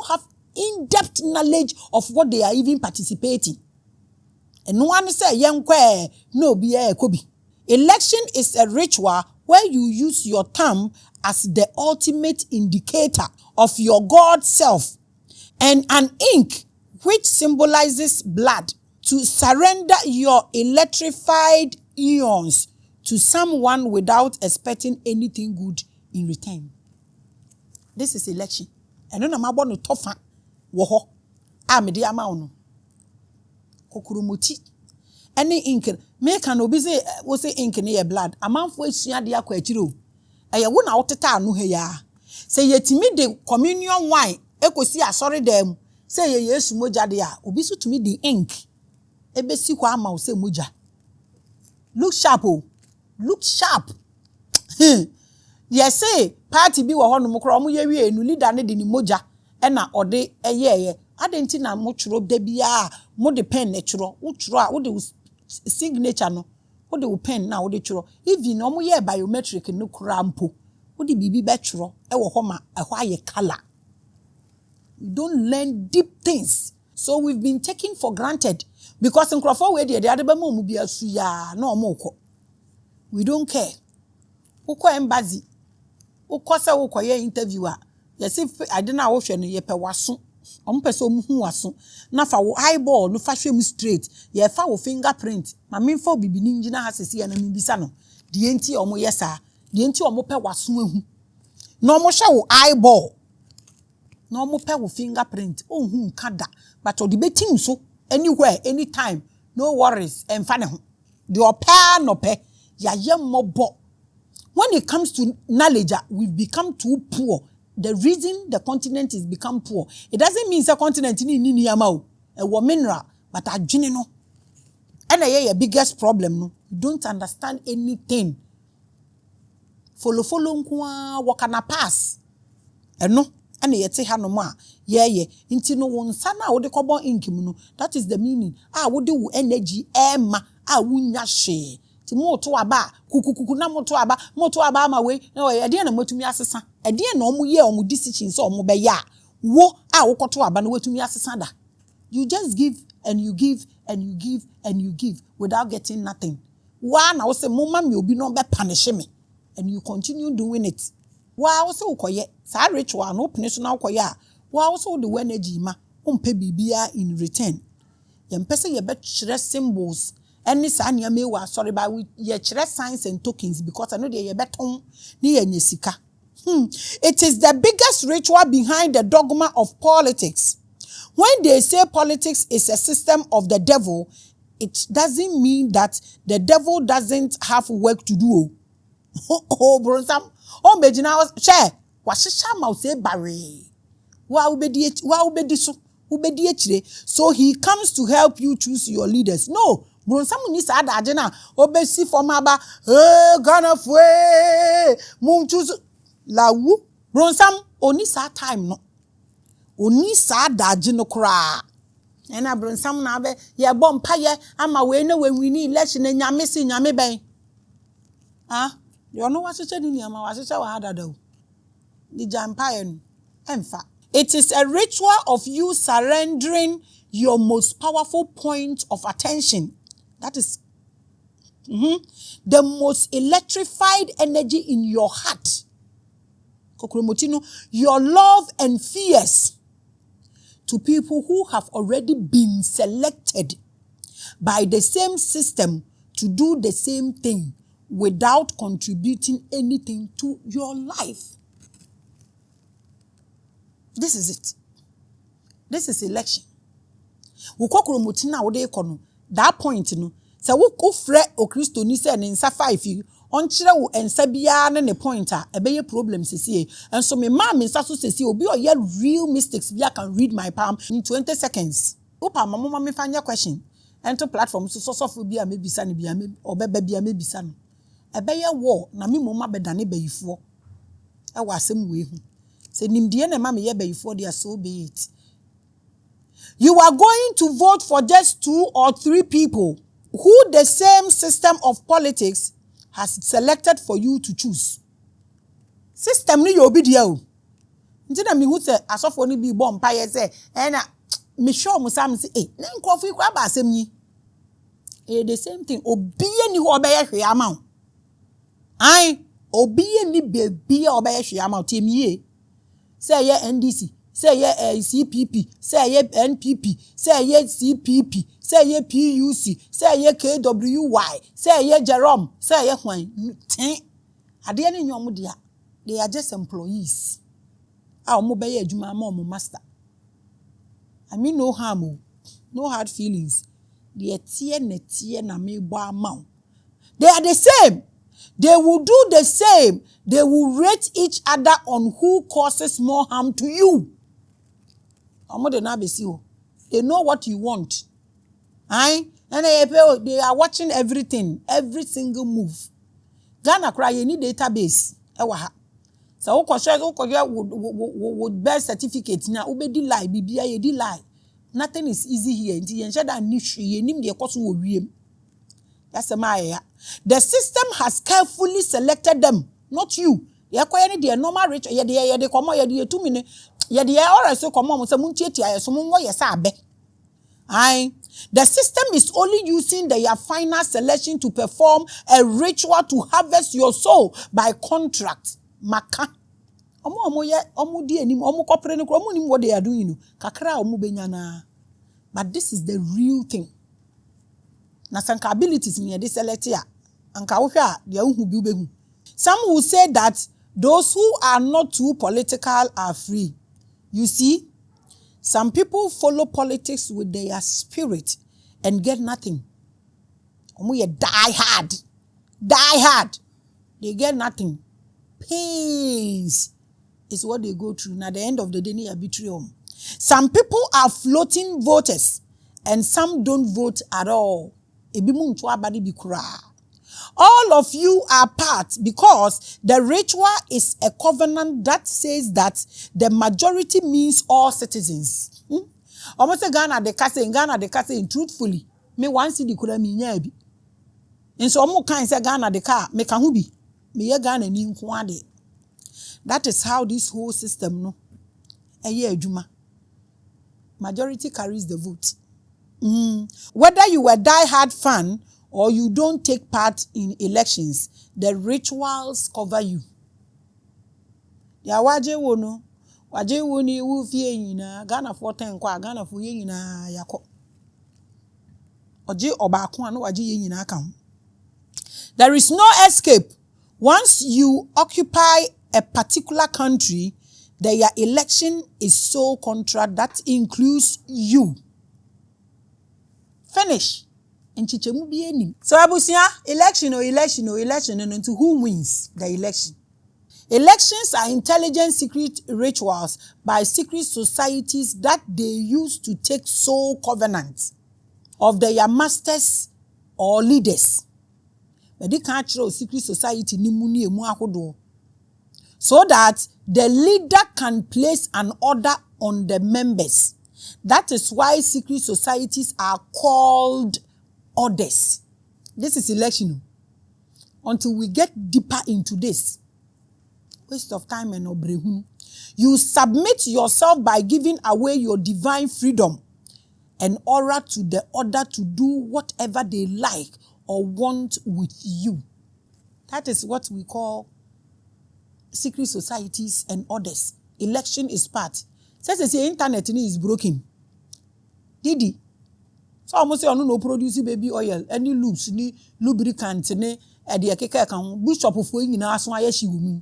have in-depth knowledge of what they are even participating. And no one say yenkwe no be kobi. Election is a ritual where you use your thumb as the ultimate indicator of your God self and an ink which symbolizes blood to surrender your electrified eons to someone without expecting anything good in return. This is election. And then I'm about to tough wo amede ama ono kokurumuti any ink me can obi say wo say ink na your blood amanfo asua de akwa akiro eye wo na woteta anu he ya say yetimi de communion wine ekosi asori dem say ye Yesu moja de a obi so tumi de ink ebesi kwa ama wo say moja look sharp oh look sharp yes say party bi wo ho no mokro omo ye wie enu leader ne de ni moja ena ode eyeye adenti na mo tworo da bia mo de pen ne tworo wo tworo a wo de signature no wo de pen na wo de tworo even no mo ye biometric no krampo wo de bibi be tworo e wo ho ma e ho aye color. You don't learn deep things, so we've been taken for granted because in crofo we de ade ba mu bia su ya na omoko we don't care. Uko embassy uko se uko ye interviewer. Yes, if I didn't know what you pay waso, person who waso. Na fa wo eyeball, no fa shwe straight. Ye fa wo fingerprint. Ma min fa bibi ninjina has see na min bisa no. The enti omo yesa. The enti omo pe waso ehu. No mo hwe wo eyeball. No mo pe wo fingerprint. Oh hu kada. But o the betim so anywhere, anytime. No worries. Emfa ne ho. The opa no pe. Ya ye mobo. When it comes to knowledge, we've become too poor. The reason the continent is become poor, it doesn't mean the continent ni amao a mineral, but a no. And a biggest problem no, you don't understand anything. Follow nkwa wakana pass. And no, and ye say hanoma, yeah, into no one sana or the carbon inkim no. That is the meaning. Ah, would do energy, emma, wunya she. Moto aba kukukuku na moto aba ma we na e de na matumi asesa e de na omu ye omu decision so omu be ya wo a wokoto aba na watumi asesa da. You just give and you give and you give and you give without getting nothing. Wa na wo say mama me obi no be punish me and you continue doing it. Wa wo say ukoye sa ritual no punish na ukoye a wa wo say the energy ma umpe bibia in return. Yempese ye be kire symbols. Any sign you may was sorry by ye chere signs and tokens because I know they beton ni sika. It is the biggest ritual behind the dogma of politics. When they say politics is a system of the devil, it doesn't mean that the devil doesn't have work to do. Oh, bronsam, oh, Medina, share, washisha mouse barry. So he comes to help you choose your leaders. No. Bronsam ni sa da agena obesi forma ba Ghana fwe mum choose la wu Bronsam oni sa time no. Oni sa daji no kra. Ena bronsam na be ye bom paye ama we na we wini election nyame si nyame ben. Ah, you know what ni nyama wa seche wa hadada o. Di jampaye no emfa. It is a ritual of you surrendering your most powerful point of attention. That is the most electrified energy in your heart. Your love and fears to people who have already been selected by the same system to do the same thing without contributing anything to your life. This is it. This is election. That point, no. So we go fre o Christo ni se ne nsa 5 on kire wo ensa bia ne pointer ebeye problem sisi and so me Maame nsa so sisi obi o ye real mistakes bia can read my palm in 20 seconds. Opa mama me fanya question ento platform so for bia me bisa ne bia me obeba bia me bisa no ebeye wo na me moma bedane bayifo e wa asem we hu se nimdie na ma me ye bayifo dia so be it. You are going to vote for just 2 or 3 people who the same system of politics has selected for you to choose. System ni yobi dia o. Nti na mi hu se asofo ni bi bom pa ye se na me sure musam se na nkofo ikwa ba asem ni. The same thing obiye ni ho obeye hwe ama o. Ai obiye ni bebi obeye hwe ama o tiemie. Say ye NDC, say ye CPP, say ye NPP, say ye CPP, say ye PUC, say ye KWY, say ye Jerome, say ye Hwan. Ade any nyom dia. They are just employees. Mo be ye adwuma ma mo master. I mean no harm, no hard feelings. They tie na me bo ama. They are the same. They will do the same. They will rate each other on who causes more harm to you. They know what you want. And they are watching everything, every single move. Ghana cry, you need database. So would birth certificate now obedi lie bibia ye di lie. Nothing is easy here. That's a maya. The system has carefully selected them, not you. Ye kwani de normal rich ye de komo ye de 2 minutes. Ye de ora so komo mo se muntiatia so mo ye sa abe. Aye. The system is only using their final selection to perform a ritual to harvest your soul by contract. Maka. Omo di anim omo kopre ne kro omo nim what they are doing kakra omo benya na. But this is the real thing. Na sanka abilities ni de select ya anka wo hwa de ahu bi ubehu. Some will say that those who are not too political are free. You see, some people follow politics with their spirit and get nothing. Omo ye die hard. They get nothing. Pains is what they go through. Now at the end of the day, they betray them. Some people are floating voters and some don't vote at all. All of you are part because the ritual is a covenant that says that the majority means all citizens. Almost Ghana de kase truthfully. Me one city could me nyabi. And so mo kan say Ghana de ka me kan hu bi. Me ye Ghana ni nko ade. That is how this whole system no. Eye adwuma. Majority carries the vote. Whether you are a die-hard fan or you don't take part in elections, the rituals cover you. Ya waje wo ni wu fie nyina Ghana for 10 kwa Ghana for ye nyina yakọ. Oje obaako anu waje ye nyina aka ho. There is no escape. Once you occupy a particular country, their election is sole contract that includes you. Finish. So abusia, election and to who wins the election. Elections are intelligent secret rituals by secret societies that they use to take soul covenants of their masters or leaders. But they can't show secret society ni muni emu ahodo. So that the leader can place an order on the members. That is why secret societies are called orders. This is election. Until we get deeper into this. Waste of time and obrehu. You submit yourself by giving away your divine freedom and aura to the order to do whatever they like or want with you. That is what we call secret societies and orders. Election is part. Says the internet is broken. Didi. So almost say no produce baby oil, any loops, ni lubricant, ni edi keke kan bishop of we nyina aso ayeshi wumi.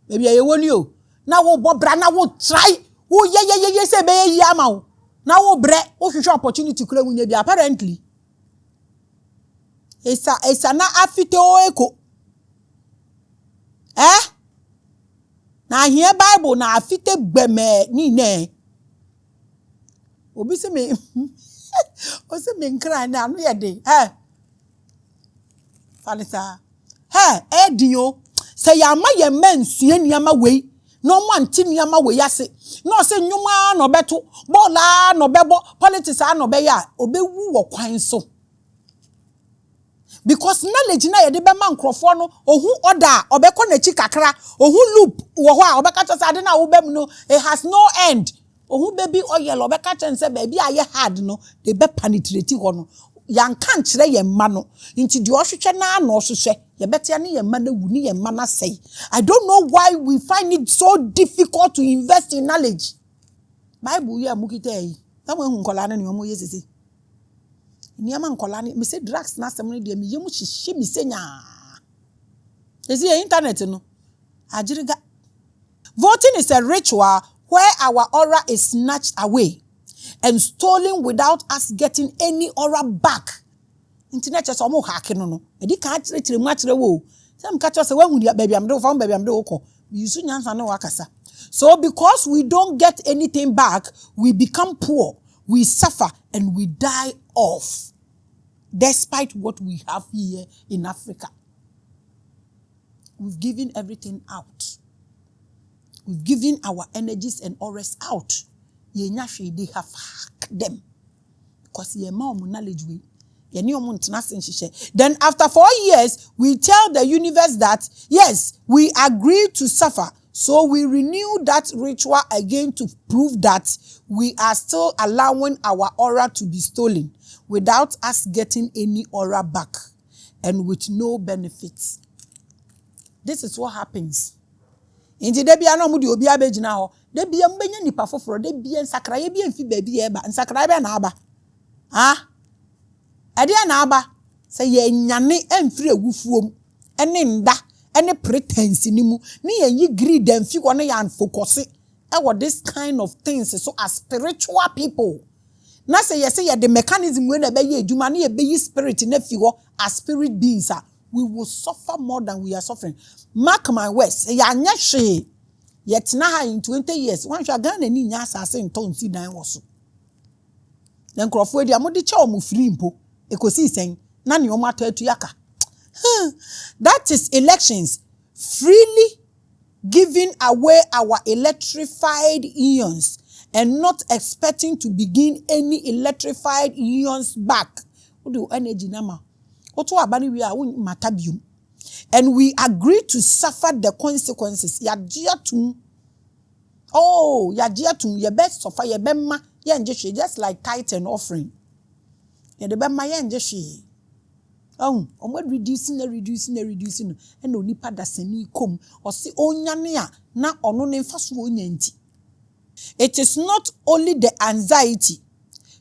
Baby aye woni o. Na wo bobra na wo try. Wo ye say be yi ama wo. Na wo bre, wo hwehwe opportunity kura wunya bi apparently. Esa na afite o eko. Na here Bible na afite gbeme ni ne. Obi se me o se me nkra na no ye de. Falisa. Edinyo. Se ya ma ye mensue niama wei. No man ti niama wei ase. No se nyuma no beto. Bola no bebo. Politics no be ya. Obewu wo kwan so. Because knowledge na ye de be man krofo no ohu order obekọ na chi kakra ohu loop wo ho a obeka cho ade na wo bem no it has no end ohu baby oil obeka cho nse baby aye hard no de be penetrate ho no yan kan kire ye mma no nti de ohwehwe na na ohwehwe ye betia ne ye mma na wu ne ye mma na sei. I don't know why we find it so difficult to invest in knowledge. Bible ye mukita yi tawo hu nkola na ne mo yesisi Niama nkola ni me say drugs na asem no de me yemu hihye me senya. Ezi internet no. Ajiriga. Voting is a ritual where our aura is snatched away and stolen without us getting any aura back. Internet just omo hack no no. E di ka kire mu akire wo. Sam ka cho se wa hu dia baby am de fa baby am de wo ko. You su nyansa no wakasa. So because we don't get anything back, we become poor. We suffer and we die off, despite what we have here in Africa. We've given everything out. We've given our energies and auras out. They have hacked them. Because ye more knowledge we. Then after 4 years, we tell the universe that, yes, we agree to suffer. So we renew that ritual again to prove that we are still allowing our aura to be stolen without us getting any aura back and with no benefits. This is what happens. Inti de bia no mu de obi abegina ho, de bia mbenya nipa foforo, de bia nsakra ye bia mfi baabi ye ba, nsakra bia na aba. Ade na aba, se ye nyane emfiri awufuom, ene nda any pretense ni mu ni ye greed and fi wona yan focus e what this kind of things so as spiritual people na say ye the mechanism we na be ye adwuma na ye be yi spirit na fi ho as spirit beings we will suffer more than we are suffering. Mark my words, ya anya hwe yet na ha in 20 years wan hwa Ghana ni nya asase nton si dan wo so den krofo edi amode che o mu free mpo ekosi sen na ne o mato atu yaka. That is elections, freely giving away our electrified ions and not expecting to begin any electrified ions back. Energy nama. And we agree to suffer the consequences. Your best suffer your bema just like tithe and offering. The bema reducing and only padaseni kom or si onyane na ono ne mfaso onyanti. It is not only the anxiety,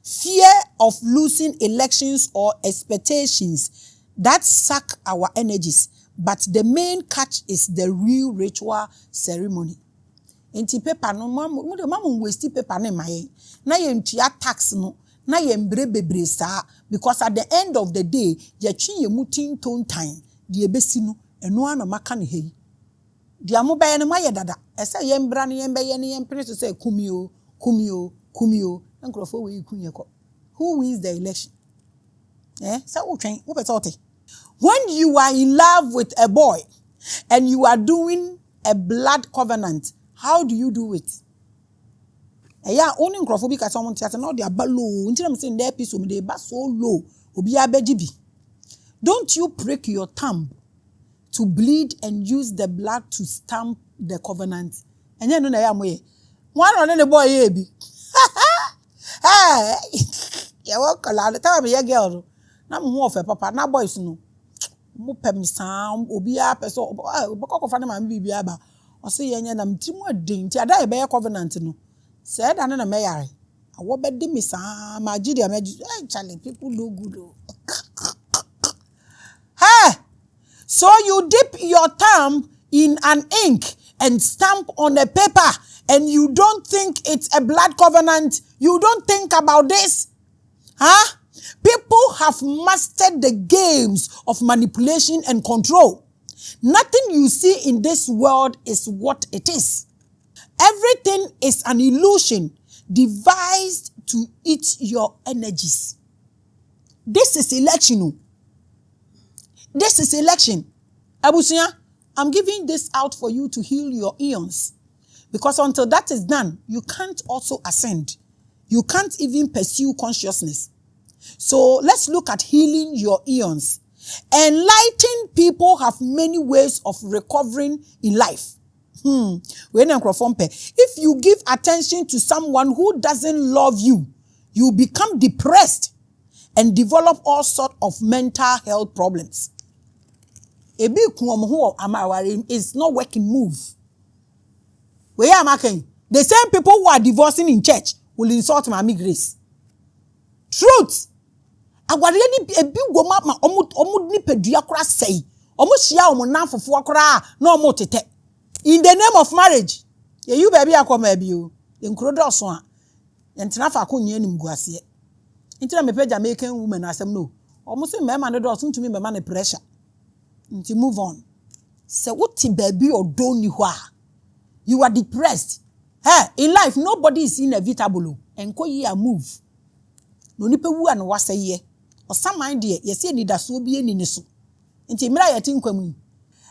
fear of losing elections or expectations that suck our energies, but the main catch is the real ritual ceremony. Enti paper no mamu waste paper ne maye na ye ntua tax no na ye mbre bebre saa because at the end of the day ye twi ye mutin ton time de ebesi no eno ana maka ne hei de amobaye ne maye dada ese ye mbra ne ye mbeye ne ye mpene so say kumio nkrofo we kunye ko. Who wins the election? So when you are in love with a boy and you are doing a blood covenant, How do you do it? Eya only nkrofo ka someone theater now they are low. Until I'm saying their piece they ba so low. Obi abejibi. Don't you break your thumb to bleed and use the blood to stamp the covenant? And no na ya moye. One on the boy ye bi. Hey, ya walk a lot. Tell me your girl. Na mo of papa na boys no. Mo pem sam obi a person boko fa na ma bibia ba. O say ye nya na mtimu adin ti ada e be covenant no. Said and na me yare. Awo be di me sam agidi amaji. Hey, Charlie, people do good. Hey, so you dip your thumb in an ink and stamp on a paper and you don't think it's a blood covenant? You don't think about this? Huh? People have mastered the games of manipulation and control. Nothing you see in this world is what it is. Everything is an illusion devised to eat your energies. This is election. This is election. Abusia, I'm giving this out for you to heal your eons. Because until that is done, you can't also ascend. You can't even pursue consciousness. So let's look at healing your eons. Enlightened people have many ways of recovering in life. If you give attention to someone who doesn't love you, you become depressed and develop all sorts of mental health problems. It's not working move. The same people who are divorcing in church will insult Maame Grace. Truth. In the name of marriage, you baby akomabi you. Nkrodo so a. Entina fa akonye nim guase. Intina me page American women asem no. Omo se me ma ne do so ntumi me ma ne pressure. Nti move on. Se wuti baby odo ni ho a. You are depressed. Hey, in life nobody is inevitable. Enko ye a move. No nipa wu an wase ye. O saman de ye se ni da so bi eni ni so. Nti mira ye ti nkwamu.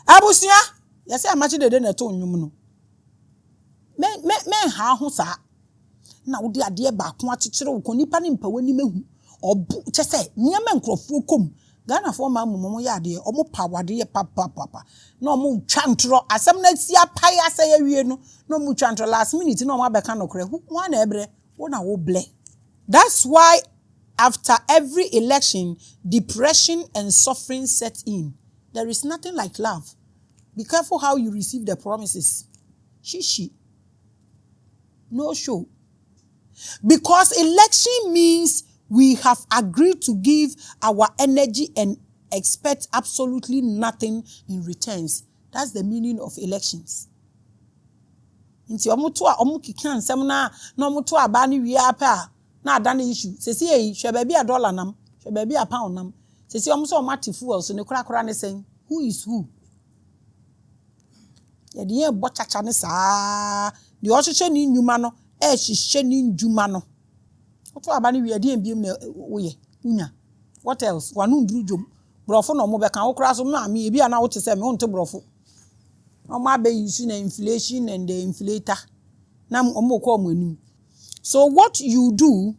Abusia yes, I imagine they na to nwum no. Men ha ho sa. Na wo de ade ba ko akekere wo ko nipa ne mpa wani mehu. Obu che se niam nkrofo kom. Ghana for ma mumo ya ade omo pawade ye papa. Na omo twantro asem na sia pai asa ye wie no. Na omo twantro last minute na omo abeka no kre. Hu na ebre wo na wo ble. That's why after every election, depression and suffering set in. There is nothing like love. Be careful how you receive the promises. Shishi. No show. Because election means we have agreed to give our energy and expect absolutely nothing in returns. That's the meaning of elections. Inti omutu a omukikan nsem na omutu aba ni wi apa na adane issue. Sesi e hwe ba bia dollar nam, hwe ba bia pound nam. Sesi omuso omati fuel so ne kura ne sen. Who is who? Yediye bochacha ne saa de ohwehwe ni nnwuma no hwehwe ni ndwuma no oto aba ne wiade mbiem na woye unya. What else? Wanu nduru dwom brofo no mo beka wo kura so Maame ebi ana wo tese me wonte brofo omo abe use na inflation and the inflator na omo ko omo anim. So what you do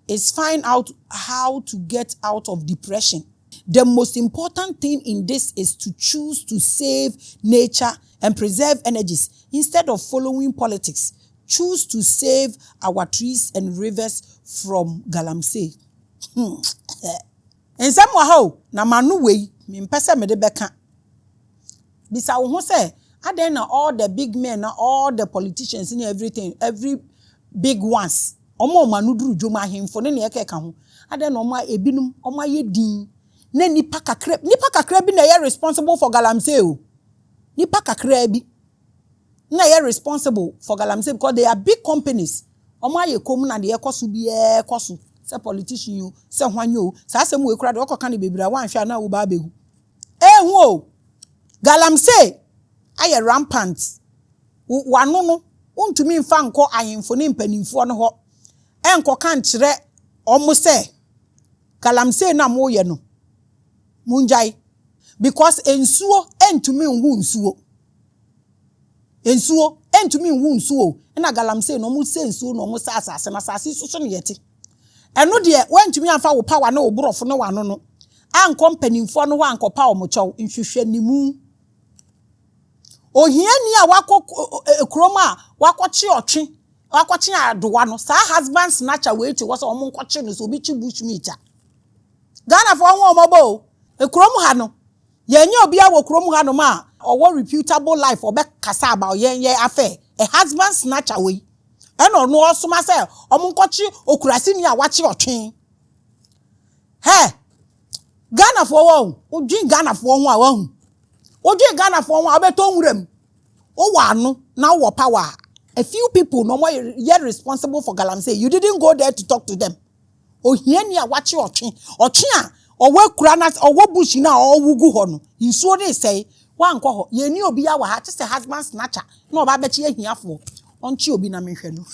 is find out how to get out of depression. The most important thing in this is to choose to save nature and preserve energies instead of following politics. Choose to save our trees and rivers from galamsey. En some how na manu we me mpese me de beka. Bisa wo ho say aden na all the big men na all the politicians and everything, every big ones. Omo manu duru dwom ahemfo ne ne ekeka ho. Aden na omo ebinum omo ayedin. Na nipa kakra bi na ye responsible for galamsey o. Nipa kakra bi na ye responsible for galamsey because they are big companies. Omo aye kom na de ekoso bi ekoso say politician you say hwanyo say asem we kura de okoka ne bebira wan hwa na wo ba behu. Hu o galamsey aye rampant. Wano no untumi mfa nko ayemfo ne mpanimfo no ho. Enko kan kire omo say galamsey na mo ye no munjai because ensuo entumi nwu nsuo. Ensuo entumi nwu nsuo na galamsey no mu se nsuo no mu sa asase na asase so no yete eno de wentumi amfa wo power na wo borofo no wano no anko mpanimfo no ho anko pa wo mochow nhwehwanimu ohiani a wako ekroma wakoche otwe wakoche adowa no sa husband snatcher we ti wo so omo nkoche no so obi chi bushmeat Ghana for ho omobo ekrom ha no yenye obi a wo krom ha no ma owo reputable life obe kasa about ye affair a husband snatcher we eno no osoma se omo nkoche okurasi ni a wache otwe he Ghana for wo odwin Ghana for ho a wahu odwin Ghana for ho a beto nwuram o wano na wo power a few people no more yet responsible for galamsey you didn't go there to talk to them ohiani a wache otwe a owe kura na owo bush na owugu ho no nsuo dey say wankọ ho ye ni obi ya wa ha se husband snatcher na oba bechi ahiafo onchi obi na mehwe no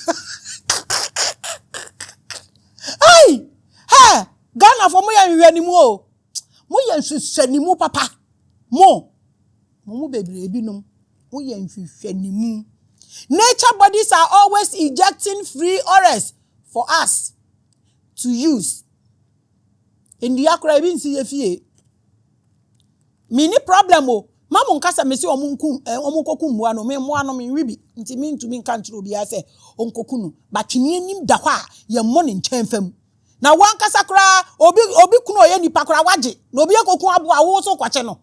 ai ha Ghana for mo ya hwe ni mu o mo ye nhwehwe ni mu papa mo bebre ebinom mo ye nhwehwe ni mu nature bodies are always ejecting free ores for us to use in the akra bi nsi ye fie mini problem o mamu nkasa mesi omunkoku mua no me mua no me wibi nti mi ntumi nka ntro obi ase onkoku no batwene anim da hɔ a ye mo ne nkyɛn fam na wan kasa kra obi kunu oye nipa kra waje na obi ekoku abo a wo so kwache no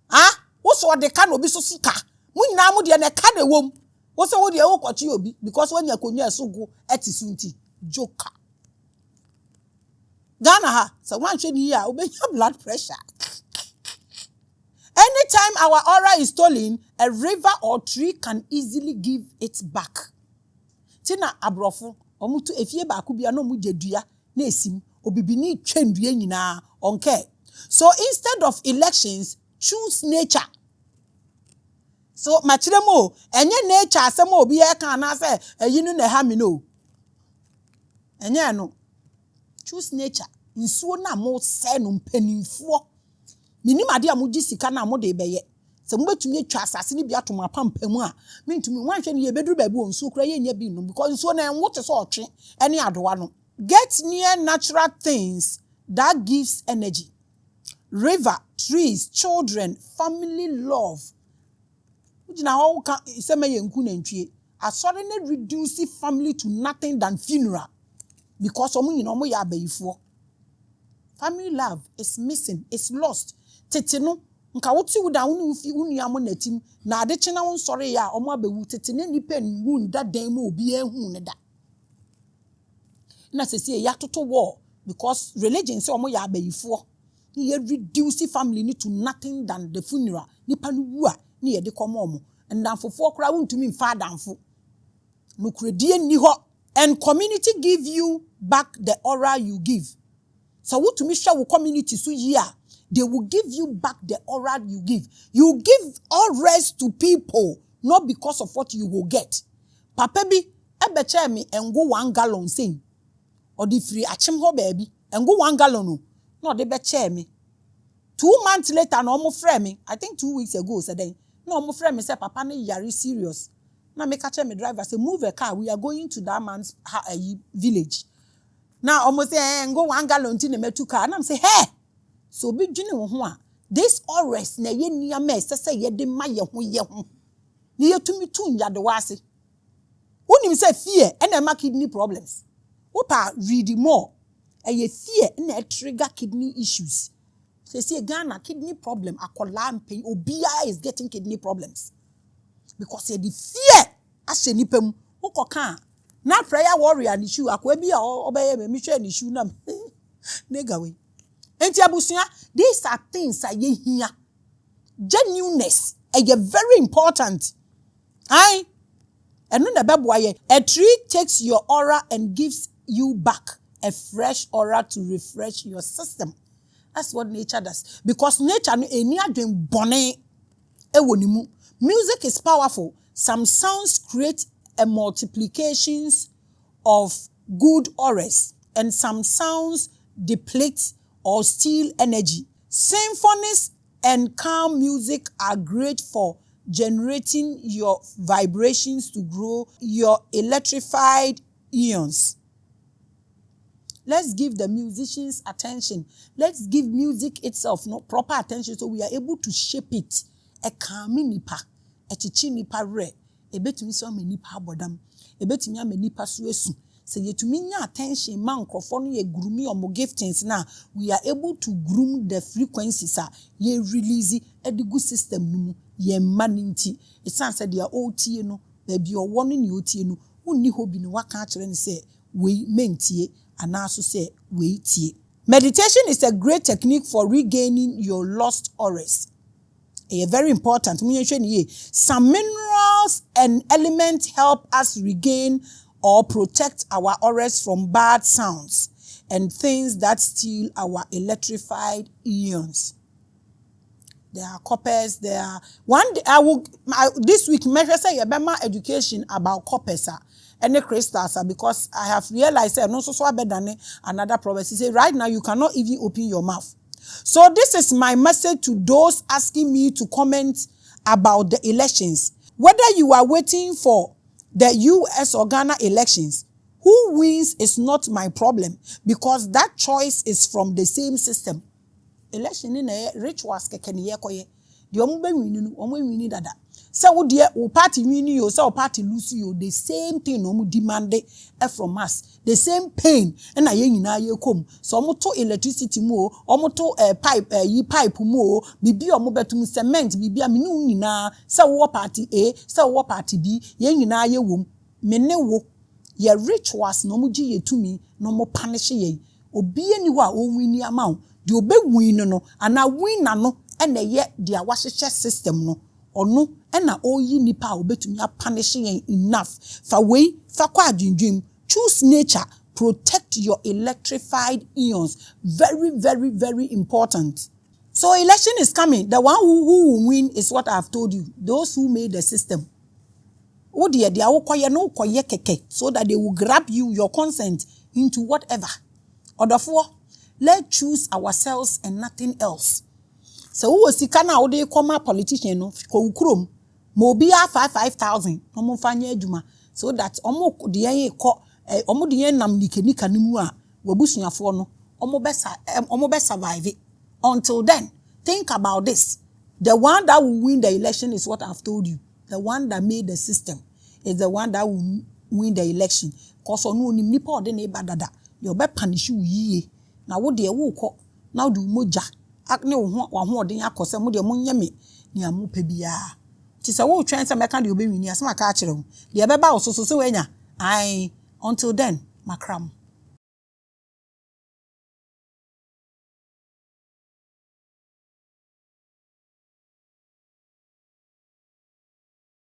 ha wo so de ka na obi so suka mu nyina mu de na ka na wom wo so wo de wo kwache obi because wanya konwa esogo etisunti joka Ghana ha so wan hwe ni ya obenya blood pressure. Anytime our aura is stolen, a river or tree can easily give it back. Tina abrofo omutu efie ba ku bia no mu jedua na esim obibini twendua nyina onke. So instead of elections, choose nature. So machiremo enye nature asem obi e kan na say eyinu na ha me no. Enye no. Choose nature. Nsuo na mo se no mpanimfo. Minim ade a mogi sika na mo de beye. Se mo betumi atwa asase ni bia to mapampamu a, mentumi wanhwe ne ye beduru ba bi onsuo kra ye nya bi no because nsuo na enwote so otwe ene adowa no. Get near natural things that gives energy. River, trees, children, family love. Ujina ho ka isema ye nku na ntwie. Asore na reduce family to nothing than funeral because omo nyina omo ya abayifo. Family love is missing, it's lost. Tete no nka woti wuda wonu fi unua mo natim na ade chena won sore ya omo abewu tete ne nipa nwu nda dan mo obi ehun ne da. Na sese ya toto war because religion say omo ya abayifo. Ni ye reduce family ni to nothing than the funeral. Nipa no wu a ni ye de komo omo. Ndanfofo kra wontumi mfa danfo. No kredie ni ho and community give you back the aura you give. So what to me share with community so yeah, they will give you back the aura you give. You give all rest to people, not because of what you will get. Papa bi ebeche me and go 1 gallon saying, or the free achim ho baby and go 1 gallon no they beche me. 2 months later no mo frame me. I think 2 weeks ago said no mo frame me say papa ne yari serious. Na me catch me driver say move a car, we are going to that man's village. Now almost say go 1 gallon tin me 2 car and I'm say hey so be dwene wo ho a this always na ye nia me say ye de ma ye ho ni ye tumi tu nyade wase wonim say fear and e ma kidney problems wo pa read more e fear na trigger kidney issues say Ghana kidney problem akola mpen obia is getting kidney problems because the fear as nipam wo koka na prayer warrior ni shoe akwa bi a obeye me hwe ni shoe na negawe enti abusua these are things that ye here genuineness is very important ai enu na beboa ye a tree takes your aura and gives you back a fresh aura to refresh your system. That's what nature does because nature no eni adwen bone ewonimu. Music is powerful. Some sounds create a multiplications of good auras and some sounds deplete or steal energy. Symphonies and calm music are great for generating your vibrations to grow your electrified ions. Let's give the musicians attention. Let's give music itself proper attention so we are able to shape it. A calming nipa, a chichi nipa re, a betumi so nipa abodam, a betumi ame nipa suesu. So yetumi nya attention man microphone ye groom or mo giftings now. We are able to groom the frequencies ye release a good system numu ye maninti. It sounds like they are OT no, baby or one in OT no, uni hobi no waka actually say we mentie and also say we tie. Meditation is a great technique for regaining your lost auras. Very important. Some minerals and elements help us regain or protect our auras from bad sounds and things that steal our electrified ions. There are coppers. There are one day this week measure say education about coppers and the crystals because I have realized no so better than another prophecy say right now you cannot even open your mouth. So this is my message to those asking me to comment about the elections. Whether you are waiting for the US or Ghana elections, who wins is not my problem because that choice is from the same system. Election in a rituals kekeni yekoye. The omube wini dada. So wo de o party win you, so party lose you, the same thing no demand from us. The same pain na ye nyina ye kom. So omo to electricity mo, omo to pipe mo, bibi omo betum cement bibi a menu nyina, so wo party A, so wo party B, ye nyina ye wom. Me ne wo ye rituals no mo gi ye tumi no mo punish ye. Obi eni wa o win amount. The obe win no ana win na no ene ye dia wahyeche system no ono ena oyi nipa obetumi punishing enough fa we fa kwa adwindwim. Choose nature, protect your electrified ions. Very, very, very important. So election is coming. The one who will win is what I've told you. Those who made the system. Oh dear, they are no keke so that they will grab you, your consent into whatever. Or therefore, let's choose ourselves and nothing else. So who was sikana ode koma politician no ko ukrom mo bia 5,000 no mo fanye adwuma so that omo de yen ko omo de yen nam nika nimu a wabusuafo no omo be survive. Until then, think about this. The one that will win the election is what I've told you. The one that made the system is the one that will win the election. Cause onu ni nipa ode na eba dada you be punish you yiye na wo de wo ko na do moja akne wo ho odin akose mo de mo nyame ni amu pe bia ti se wo twen se meka de obewini asema ka akire wo de be ba wo so we nya ai until then makram.